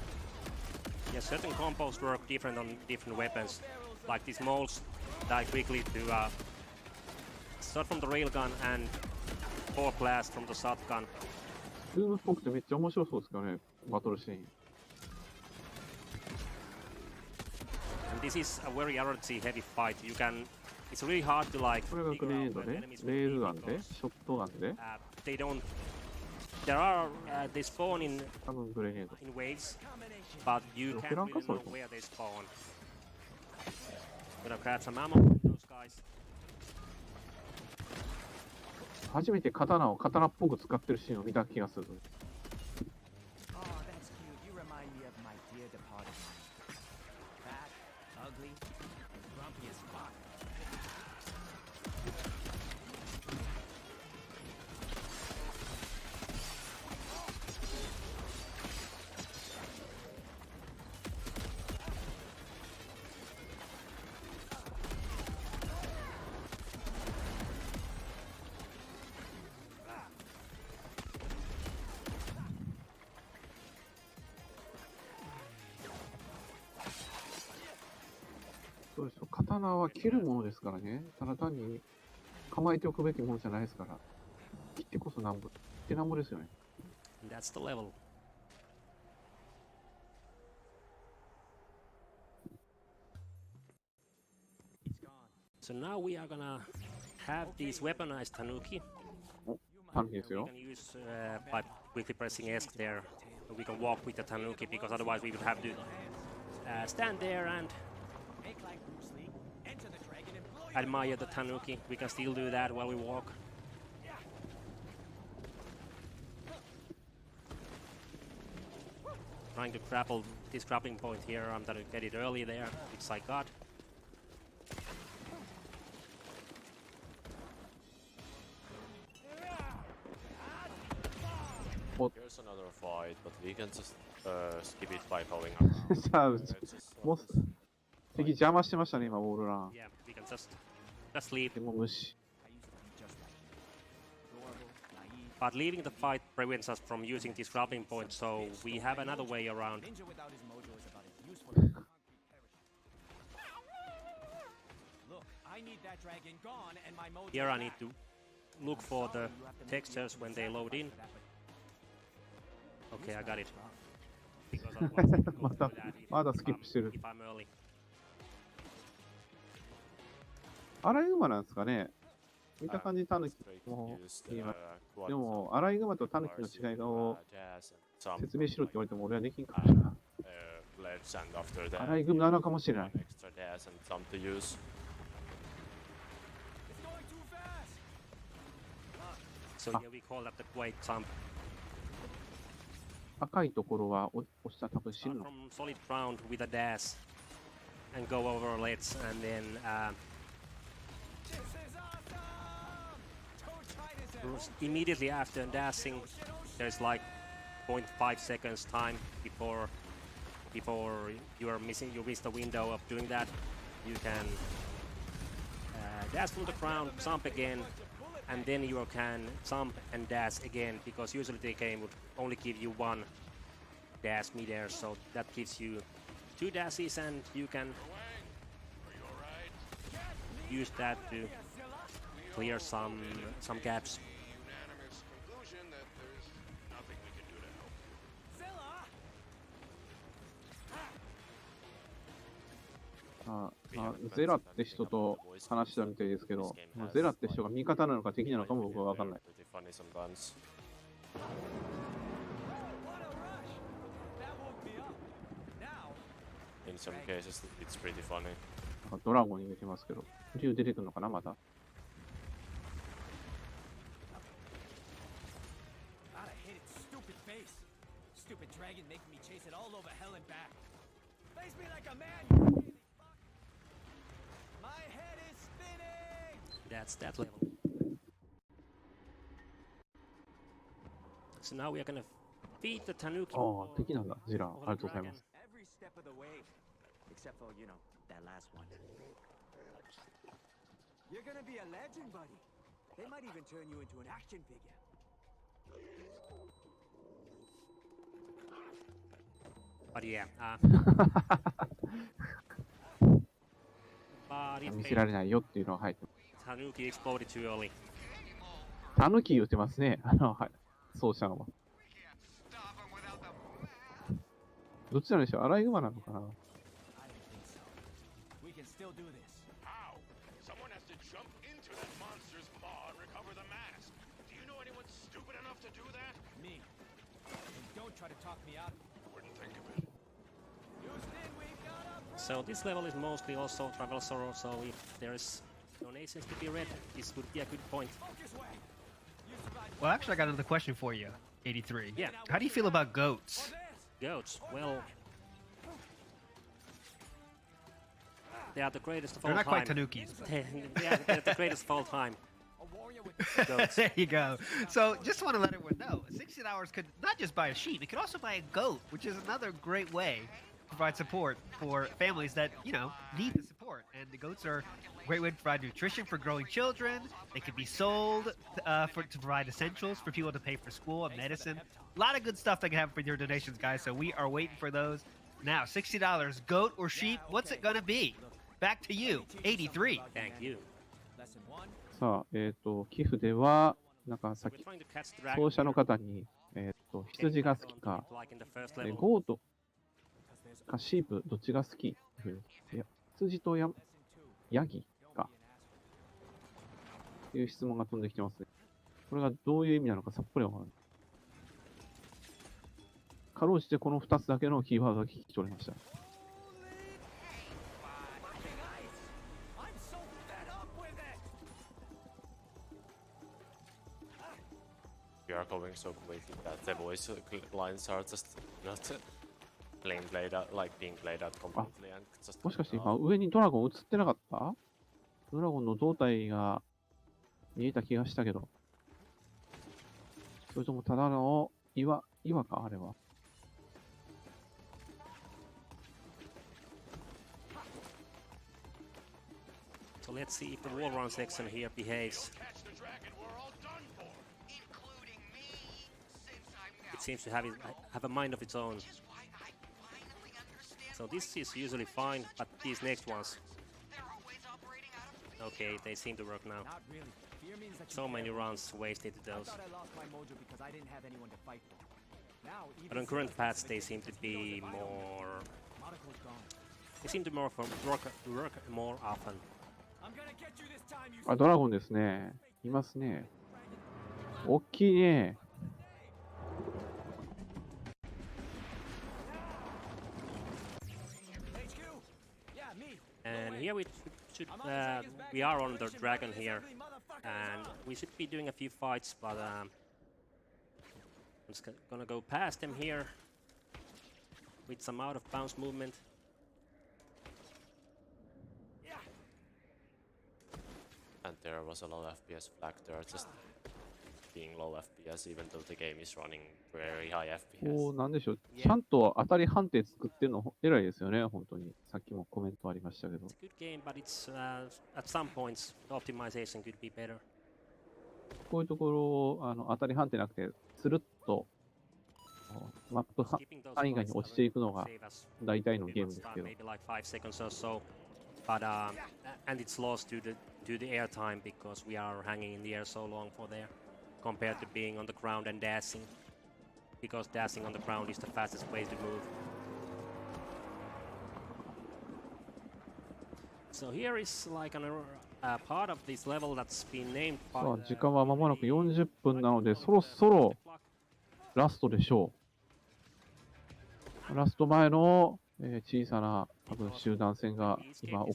Yeah, certain combos work different on different weapons. Like these moles die quickly to shot from the railgun and force blast from the shotgun. ルームっぽくてめっちゃ面白そうですからね、バトルシーン。 And this is a very RNG heavy fight. You can. It's really hard to like. これがグレネードで、レールガンで、ショットガンで。They don't. There are they spawn in 多分グレネード。 in waves, but you can't really know where they spawn. Gonna grab some ammo from those guys. 初めて刀を刀っぽく使ってるシーンを見た気がする。 Oh, that's cute. You remind me of my dear departed. Fat, ugly, grumpy as fuck.そうですよ。刀は切るものですからね。ただ単に構えておくべきものじゃないですから。切ってこそなんぼ。切ってなんぼですよね。 And that's the level. So now we are gonna have these weaponized tanuki. タヌキですよ We。can use by quickly pressing ESC there. We can walk with the tanuki because otherwise we would have to stand there and Make like Bruce Lee, enter the dragon and blow your admire the tanuki. We can still do that while we walk. Trying to grapple this grappling point here. I'm gonna get it early there, which I got. Here's another fight, but we can just skip it by going up. じゃあ、もう敵邪魔してましたね、今、ウォールラン。 Yeah, we can just leave. でも無視。 I used to be just like But leaving the fight prevents us from using this grappling point, so we have another way around. Ninja without his mojo is about as useful as a concrete parachute. Look, I need that dragon gone and my mojo Here I need back. to look for the textures when they load in. Okay, I got it. Because otherwise I could go through that if まだスキップしてる。 if I'm early. アライグマなんですかね。見た感じタヌキ Straight も use いい the わ。 quad でもアライグマとタヌキの bars, 違いを jazz and some 説明しろって言われても俺はできんか uh, ら。 ledge and after that アライグマなのかもしれな one い。 extra jazz and some to use. It's going too fast. So yeah, we call that the quake jump. 赤いところは押したら多分死ぬ Start の。 from solid ground with a dash and go over a ledge and then This is awesome. Don't try this at home. immediately after dashing there's like 0.5 seconds time before you miss the window of doing that. You can dash from the ground, jump again, and then you can jump and dash again, because usually the game would only give you one dash midair, so that gives you 2 dashes and you can use that to clear some gaps. Unanimous conclusion that there's nothing we can do to help. Zilla. ゼラって人と話したみたいですけど、ゼラって人が味方なのか敵なのかも僕は分かんない。 Pretty funny sometimes. What a rush. That woke me up. Now, In some cases, it's pretty funny. なんかドラゴンに出てますけど、竜出てくるのかなまた。 gotta hit its stupid face. Stupid dragon making me chase it all over hell and back. Face me like a man, you crazy fuck. My head is spinning. That's that level. So now we are gonna feed the Tanuki. ああ、敵なんだ、ジラ。ありがとうございます。 Every step of the way. Except for, you know, that last one. You're gonna be a legend, buddy. They might even turn you into an action figure. But yeah, but it 見せられないよっていうのが入ってます。 Tanuki exploded too early. タヌキ言ってますね。はい。奏者は。どっちなんでしょうアライグマなのかな I don't think so. We can still do this. How? Someone has to jump into that monster's maw and recover the mask. Do you know anyone stupid enough to do that? Me. And don't try to talk me out of it. Wouldn't think of it. Houston, we've got a So this level is mostly also travel sorrow, so if there's donations to be read, this would be a good point. focus way. You survived Well, actually, I got another question for you, 83. Yeah. How do you feel about goats? this. Goats, well, they are the greatest of They're all not quite time. tanukis, but They're the greatest of all time. A warrior with Goats. there you go. So just want to let everyone know, $60 could not just buy a sheep, it could also buy a goat, which is another great way to provide support for families that, you know, need the support. And the goats are a great way to provide nutrition for growing children. They can be sold to provide essentials for people to pay for school and medicine. A lot of good stuff that can happen for your donations, guys. So we are waiting for those. Now, $60, goat or sheep, what's it going to be? Back to you, 83. Thank you. lesson 1. さあ、寄付では、なんかさっ We're き、 trying to catch the dragon. 奏者の方に、羊が好きか、 Like in the first level. ゴート Because there's かシープ、どっちが好きっていうふうにいや羊とlesson 2. ヤギ Don't か be an asshole. っていう質問が飛んできてますね。これがどういう意味なのかさっぱりわからない。かろうじてこの2つだけのキーワードが聞き取れました。 I'm so fed up with it. We are going so quickly that the voice lines are just not played out, like being played out completely and just. もしかして今上にドラゴン映ってなかった？ドラゴンの胴体が見えた気がしたけど。それともただの岩かあれは。 So let's see if the wall run section here behaves. Catch the dragon, we're all done for, including me. seems to have a mind of its own. So this is usually fine, but these next ones, okay, they seem to work now. Not really. Fear means that you So many care. rounds wasted to I those. thought I lost my mojo because I didn't have anyone to fight for. Now, even But on current Zeus paths, has they the seem to potential be if I don't more. Monaco's gone. They seem to work more often. I'm gonna get you this time, you あ、ドラゴンですね。いますね。大きいね。HQ. Yeah, me. And here we are on the dragon here, and we should be doing a few fights, but I'm just gonna go past them here with some out of bounds movement. And there was a low FPS flag there, just being low FPS even though the game is running very high FPS. おー、なんでしょう。ちゃんと当たり判定作ってるの偉いですよね、本当に。さっきもコメントありましたけど。 It's a good game, but it's at some points the optimization could be better. こういうところ、当たり判定なくて、スルッとマップ Skipping those 範囲外に fights 落ちていくのが save us. 大体のゲー Maybe ムですけど。 maybe like 5 seconds or so, but and it's lost to the air time because we are hanging in the air so long for there, compared to being on the ground and dashing, because dashing on the ground is the fastest way to move. So here is like a part of this level that's been named. さあ、時間は間もなく40分なので、そろそろラストでしょう。ラスト前の、小さな多分集団戦が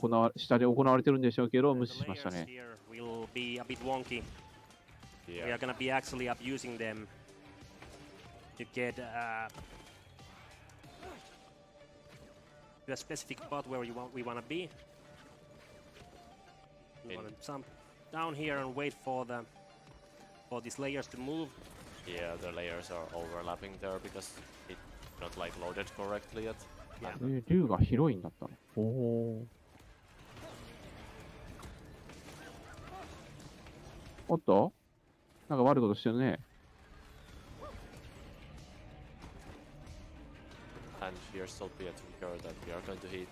今下で行われてるんでしょうけど、無視しましたね。 Here will be a bit wonky. We Yeah. are gonna be actually abusing them to get to a specific spot where we wanna be. We In- wanna jump down here and wait for these layers to move. Yeah, the layers are overlapping there because it's not like loaded correctly yet. Yeah. 竜が広いんだったの。おお。おっとなんか悪いことしてるね。 And here should be a trigger that we are going to hit.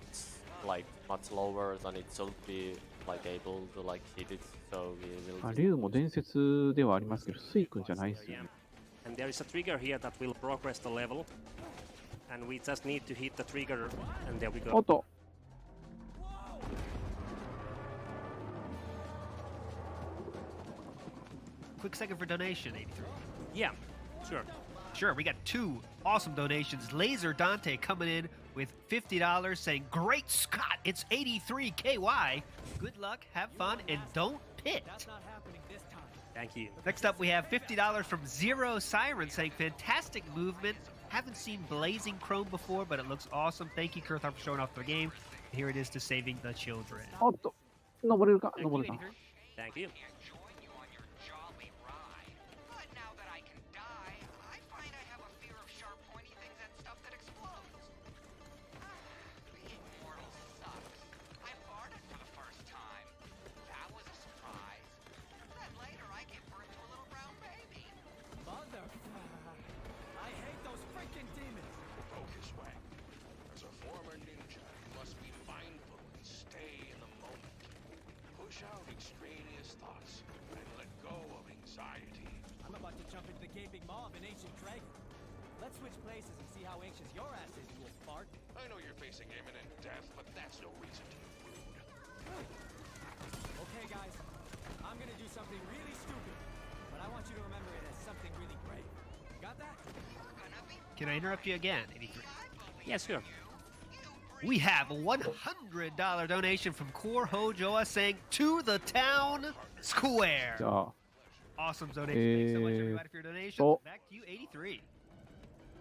It's like much lower than it should be like able to like hit it. So we will あ、竜も伝説ではありますけど、スイ君じゃないですよ Yeah. ね。 And there is a trigger here that will progress the level. And we just need to hit the trigger and there we お go. っと Quick second for donation, 83. Yeah, sure. Sure, we got 2 awesome donations. Laser Dante coming in with $50 saying, Great Scott, it's 83 KY. Good luck, have fun, and don't pit. That's not happening this time. Thank you. Next up, we have $50 from Zero Siren saying, Fantastic movement. Haven't seen Blazing Chrome before, but it looks awesome. Thank you, Kurthar, for showing off the game. Here it is to saving the children. おっと登れるか Thank 登 you, れた。 83. Thank you. Can't join you on your jolly ride. But now that I can die, I find I have a fear of sharp, pointy things and stuff that explodes. Being mortal sucks. I farted for the first time. That was a surprise. Then later I gave birth to a little brown baby. Mother. I hate those freaking demons. Focus, Wang. As a former ninja, you must be mindful and stay in the moment. Push out extraneous thoughts and let go of anxiety. I'm about to jump into the gaping maw of an ancient dragon. Let's switch places and see how anxious your ass is, you little fart. I know you're facing imminent death, but that's no reason to be rude. Okay, guys. I'm gonna do something really stupid, but I want you to remember it as something really great. Got that? Can I interrupt you again, 83? Yeah, sure. We have a $100 donation from Core Hojoa saying, To the town じ square. ゃあ Awesome donation. Thanks so much, everybody, for your donation. so- Back to you, 83.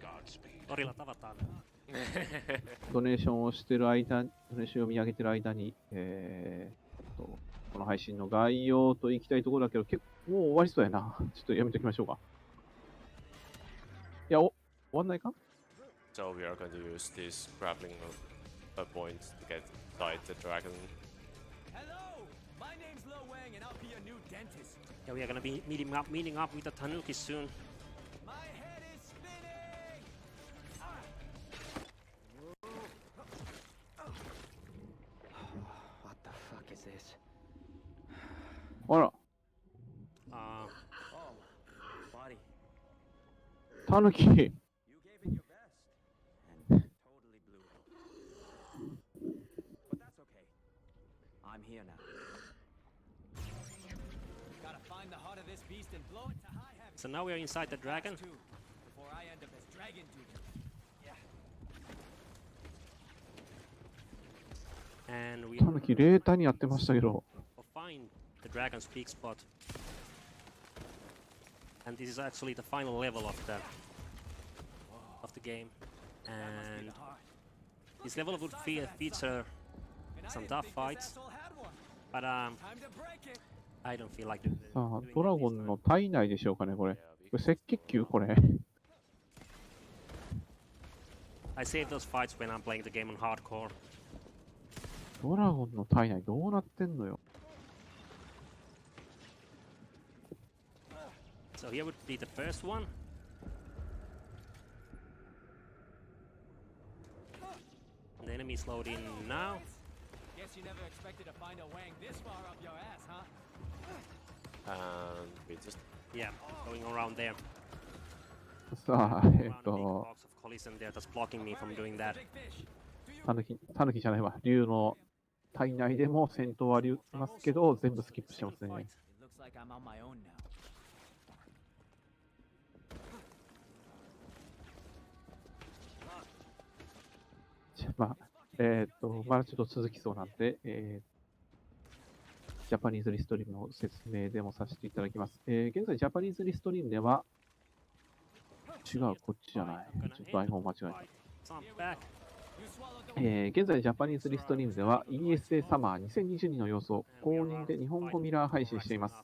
Godspeed. Torilla tavataan. ドネーションをしてる間、ドネーションを見上げてる間に、この配信の概要といきたいところだけど、結構もう終わりそうやな。ちょっとやめておきましょうか。いや、終わんないか So we are going to use these grappling points to get inside the dragon. Hello! My name's Lo Wang, and I'll be your new dentist. Yeah, we are gonna be meeting up with the Tanuki soon. My head is タヌキ。You gave it your best, and totally blew it. But that's okay. I'm here now. Gotta find the heart of this beast and blow it to high heaven. So now we are inside the dragon. Too, before I end up as dragon dude. Yeah. And we タヌキ冷淡にやってましたけど。 find the dragon's peak spot. And this is actually the final level of the game. And this level would feature some tough fights, but Time to break it. I don't feel like doing さあ、ドラゴンの体内でしょうかね、これ。これ赤血球これ。 I save those fights when I'm playing the game on hardcore. ドラゴンの体内どうなってんのよ。 So here would be the first one. And the enemies load in now. Guess you never expected to find a wang this far up your ass, huh? And we just Yeah, going around there. さあ、Around a big box of collision there that's blocking me from doing that. Big fish. タヌキじゃないわ。竜の体内でも戦闘はありますけど、全部スキップしてますね。 It looks like I'm on my own now. まあ、まだちょっと続きそうなんで、ジャパニーズリストリームの説明でもさせていただきます。現在、ジャパニーズリストリームでは、違う、こっちじゃない。ちょっと iPhone 間違えた。 So I'm back. 現在、ジャパニーズリストリームでは ESA サマー2022の様子を公認で日本語ミラー配信しています。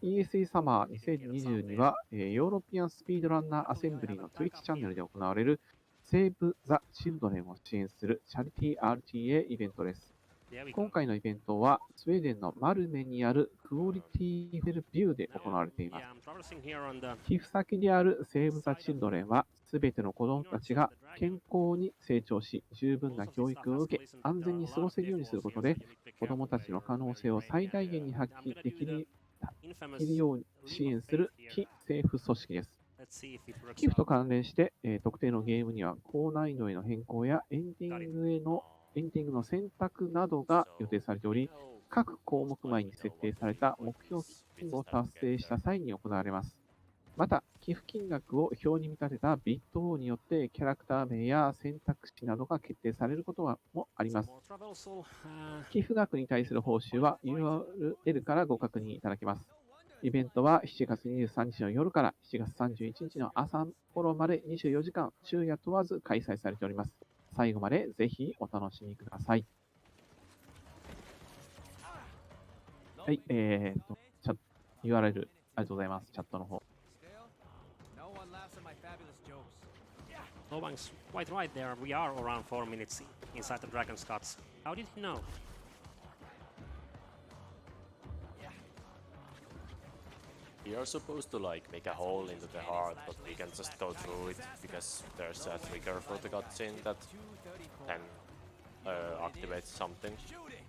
ESA サマー2022は、ヨーロピアンスピードランナーアセンブリーの Twitch チャンネルで行われるセーブ・ザ・チルドレンを支援するチャリティー RTA イベントです。 There we 今 go. 回のイベントはスウェーデンのマルメにあるクオリティフェルビューで行われています。 Yeah, I'm traversing here on the 寄付先であるセーブ・ザ・チルドレンは、すべての子供たちが健康に成長し、十分な教育を受け、安全に過ごせるようにすることで、子供たちの可能性を最大限に発揮できる infamous. ように支援する非政府組織です。 Let's see if it works 寄付と out. 関連して、特定のゲームには高難易度への変更やエンディングの選択などが予定されており、各項目前に設定された目標金額を達成した際に行われます。また、寄付金額を表に見立てたビット王によってキャラクター名や選択肢などが決定されることもあります。 More traversal. 寄付額に対する報酬は URL からご確認いただけます。イベントは7月23日の夜から7月31日の朝頃まで24時間昼夜問わず開催されております。最後までぜひお楽しみください。はい、URL ありがとうございます。チャットの方。 Still, no one laughs at my fabulous jokes. Lobang's quite right there. We are around 4 minutes inside the dragon's guts. How did he know? we are supposed to like make a hole into the heart, but we can just go through it because there's a trigger for the cutscene that 234. can activate something. Shooting.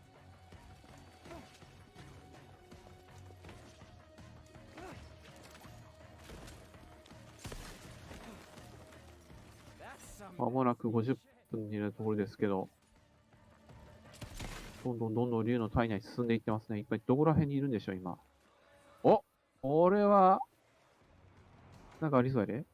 That's some まもなく50分にいるところですけど、どんどん竜の体内に進んでいってますね。一体どこら辺にいるんでしょう、今。お、これは、なんかありそうやで。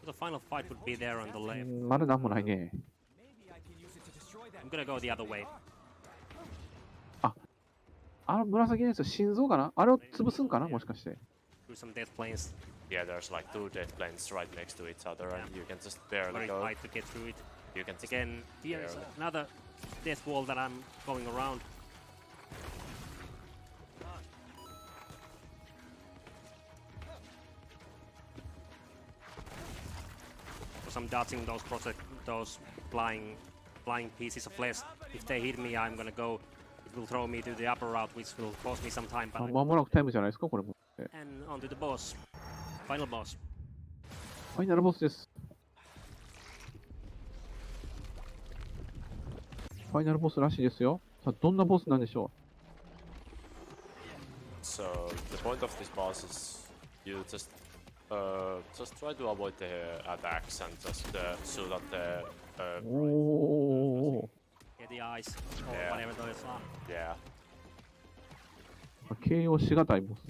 So the final fight would be there on the left. まだなんもないね。 maybe I can use it to destroy that. I'm gonna go the other way. あの紫のやつ、心臓かなあれを潰すんかなもしかして。 Through some death planes. Yeah, there's like two death planes right next to each other, and you can just Very barely go. tight to get through it. You can just Again, here's barely. another death wall that I'm going around. So I'm dodging those flying pieces of flesh. If they hit me, I'm gonna go. It will throw me to the upper route, which will cost me some time. あ But 間もなくタイムじゃないですかこれも。 and onto the boss, final boss. ファイナルボスです。ファイナルボスらしいですよ。さあ、どんなボスなんでしょ So the point of this boss is you just try to avoid the attacks and just shoot at the おー。 Yeah, the eyes or Yeah. whatever those are. yeah. 形容しがたいボス。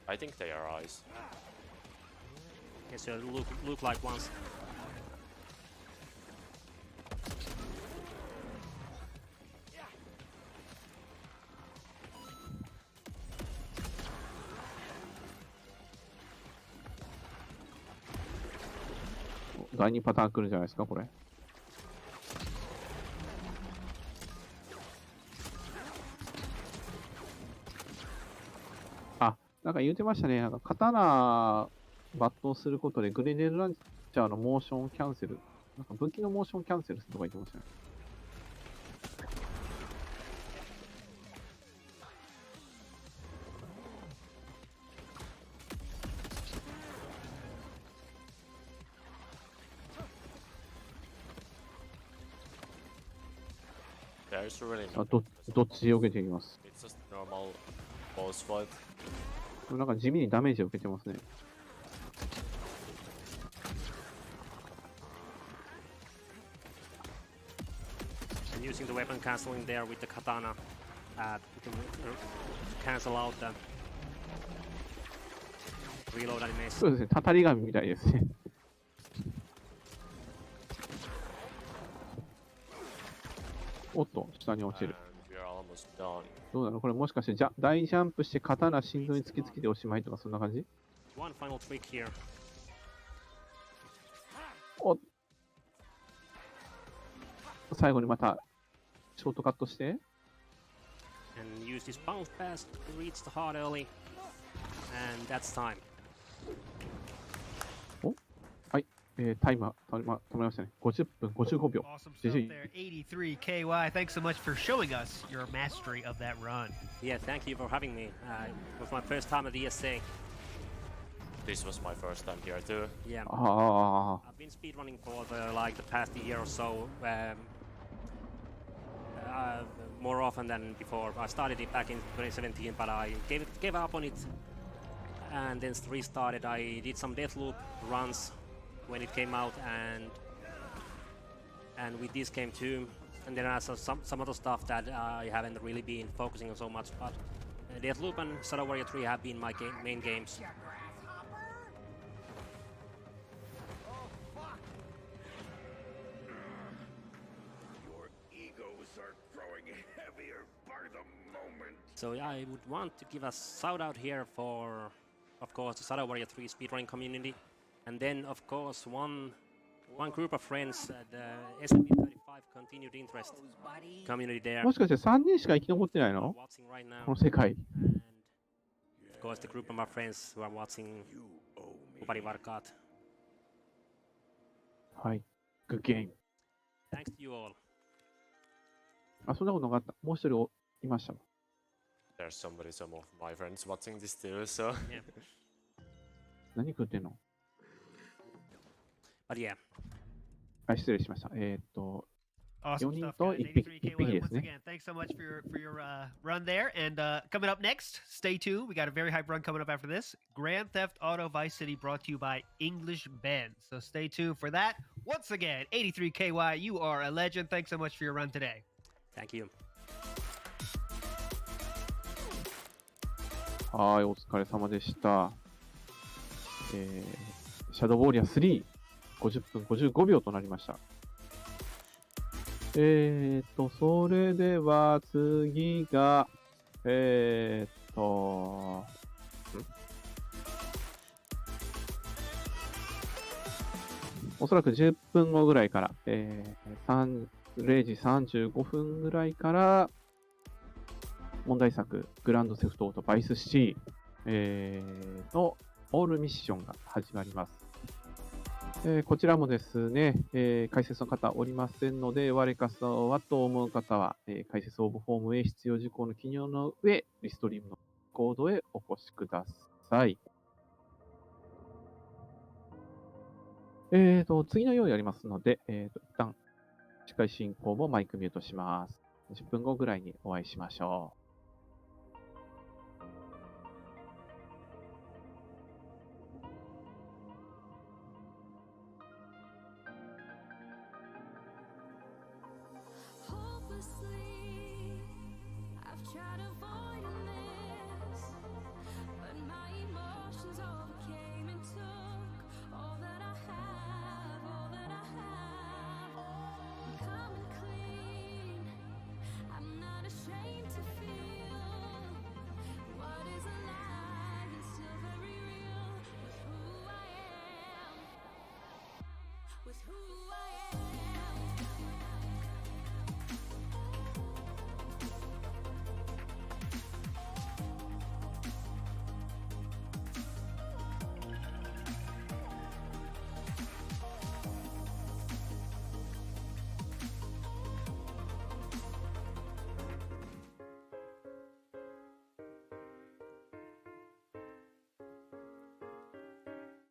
I think they are eyes. Yeah, so look like ones. 第2パターン来るんじゃないですか、これ。あ、なんか言ってましたね。なんか刀抜刀することでグレネードランチャーのモーションキャンセル。なんか武器のモーションキャンセルとか言ってましたね。There's really あ、どっちで避けていきます。 it's just normal boss fight. でもなんか地味にダメージを受けてますね。And using the weapon canceling there with the katana, you can cancel out the reload animation. そうですね、たたり神みたいですね。おっと、下に落ちる。 And we are almost done. どうなのこれもしかして大ジャンプして刀心臓に突きつけておしまいとかそんな感じ？ One final trick here. お最後にまたショートカットして。 And use this bounce pass to reach the heart early. And that's time. はい、タイマー止まりましたね。50分55秒。 Awesome stuff there. 83KY. Thanks so much for showing us your mastery of that run. Yeah, thank you for having me. It was my first time at ESA. This was my first time here too. Yeah. ああ、 I've been speedrunning for the past year or so, more often than before. I started it back in 2017, but I gave up on it and then restarted. I did some Deathloop runs when it came out, and with this came too. And then I saw some other stuff that I haven't really been focusing on so much. But Deathloop and Shadow Warrior 3 have been my main games. Your egos are growing heavier by the moment. So yeah, I would want to give a shout out here for, of course, the Shadow Warrior 3 speedrunning community, and then of course one group of friends, the SMP35 Continued Interest community there, もしかして3人しか生き残ってないの watching right now, この世界。 and of course the group of my friends who are watching You owe me. Upari Varkat. はい。Good game。 Thanks to you all. あ、そんなことなかった。もう一人いましたもん。 There's some of my friends watching this too, so Yeah. 何食ってんの？ But yeah, はい、失礼しました。Awesome Yoni stuff, to guys. ippiki 83KY. です Once ね。 again, thanks so much for your run there. And coming up next, stay tuned. We got a very hype run coming up after this. Grand Theft Auto Vice City brought to you by English Ben. So stay tuned for that. Once again, 83KY, you are a legend. Thanks so much for your run today. thank you. はい、お疲れ様でした。シャドウウォーリアー3、50分55秒となりました。それでは次が、おそらく10分後ぐらいから、0時35分ぐらいから、問題作、グランドセフトオートバイスシー、のオールミッションが始まります。こちらもですね、解説の方おりませんので、我かそうはと思う方は、解説応募フォームへ必要事項の記入の上、リストリームのコードへお越しください。次のようにありますので、一旦、司会進行もマイクミュートします。10分後ぐらいにお会いしましょう。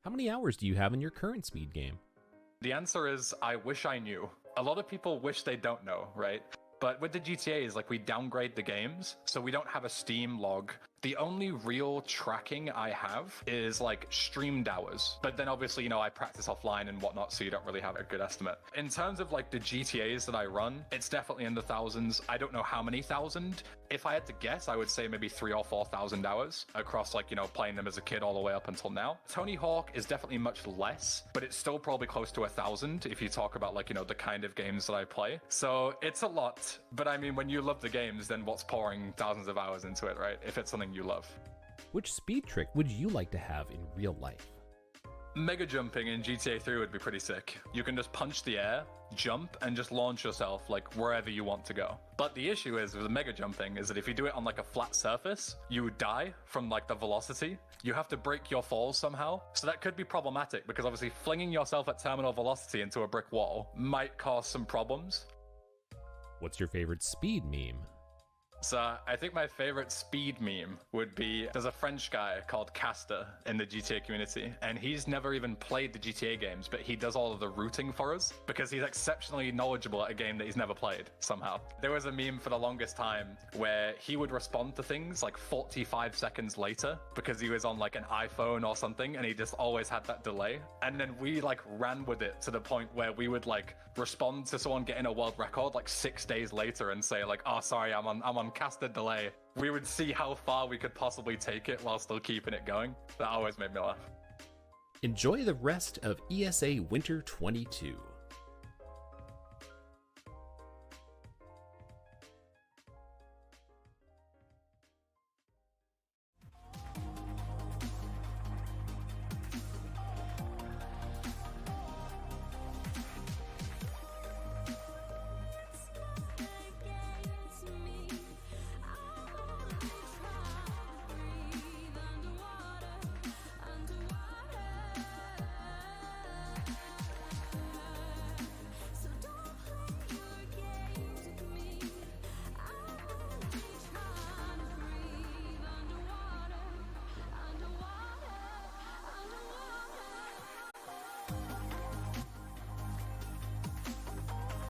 How many hours do you have in your current speed game? The answer is, I wish I knew. A lot of people wish they don't know, right? But with the GTAs, like, we downgrade the games, so we don't have a Steam log. The only real tracking I have is like streamed hours. But then obviously, you know, I practice offline and whatnot, so you don't really have a good estimate. In terms of like the GTAs that I run, it's definitely in the thousands. I don't know how many thousand. If I had to guess, I would say maybe 3,000 or 4,000 hours across, like, you know, playing them as a kid all the way up until now. Tony Hawk is definitely much less, but it's still probably close to 1,000 if you talk about, like, you know, the kind of games that I play. So it's a lot. But I mean, when you love the games, then what's pouring thousands of hours into it, right? If it's something you love. Which speed trick would you like to have in real life? Mega jumping in GTA 3 would be pretty sick. You can just punch the air, jump, and just launch yourself like wherever you want to go. But the issue is with the mega jumping is that if you do it on like a flat surface, you would die from like the velocity. You have to break your falls somehow. So that could be problematic because obviously flinging yourself at terminal velocity into a brick wall might cause some problems. What's your favorite speed meme? So I think my favorite speed meme would be, there's a French guy called Caster in the GTA community, and he's never even played the GTA games, but he does all of the routing for us because he's exceptionally knowledgeable at a game that he's never played somehow. There was a meme for the longest time where he would respond to things like 45 seconds later because he was on like an iPhone or something, and he just always had that delay. And then we like ran with it to the point where we would like respond to someone getting a world record like 6 days later and say like, oh, sorry, I'm on caster delay. We would see how far we could possibly take it while still keeping it going. That always made me laugh. Enjoy the rest of ESA Winter 22.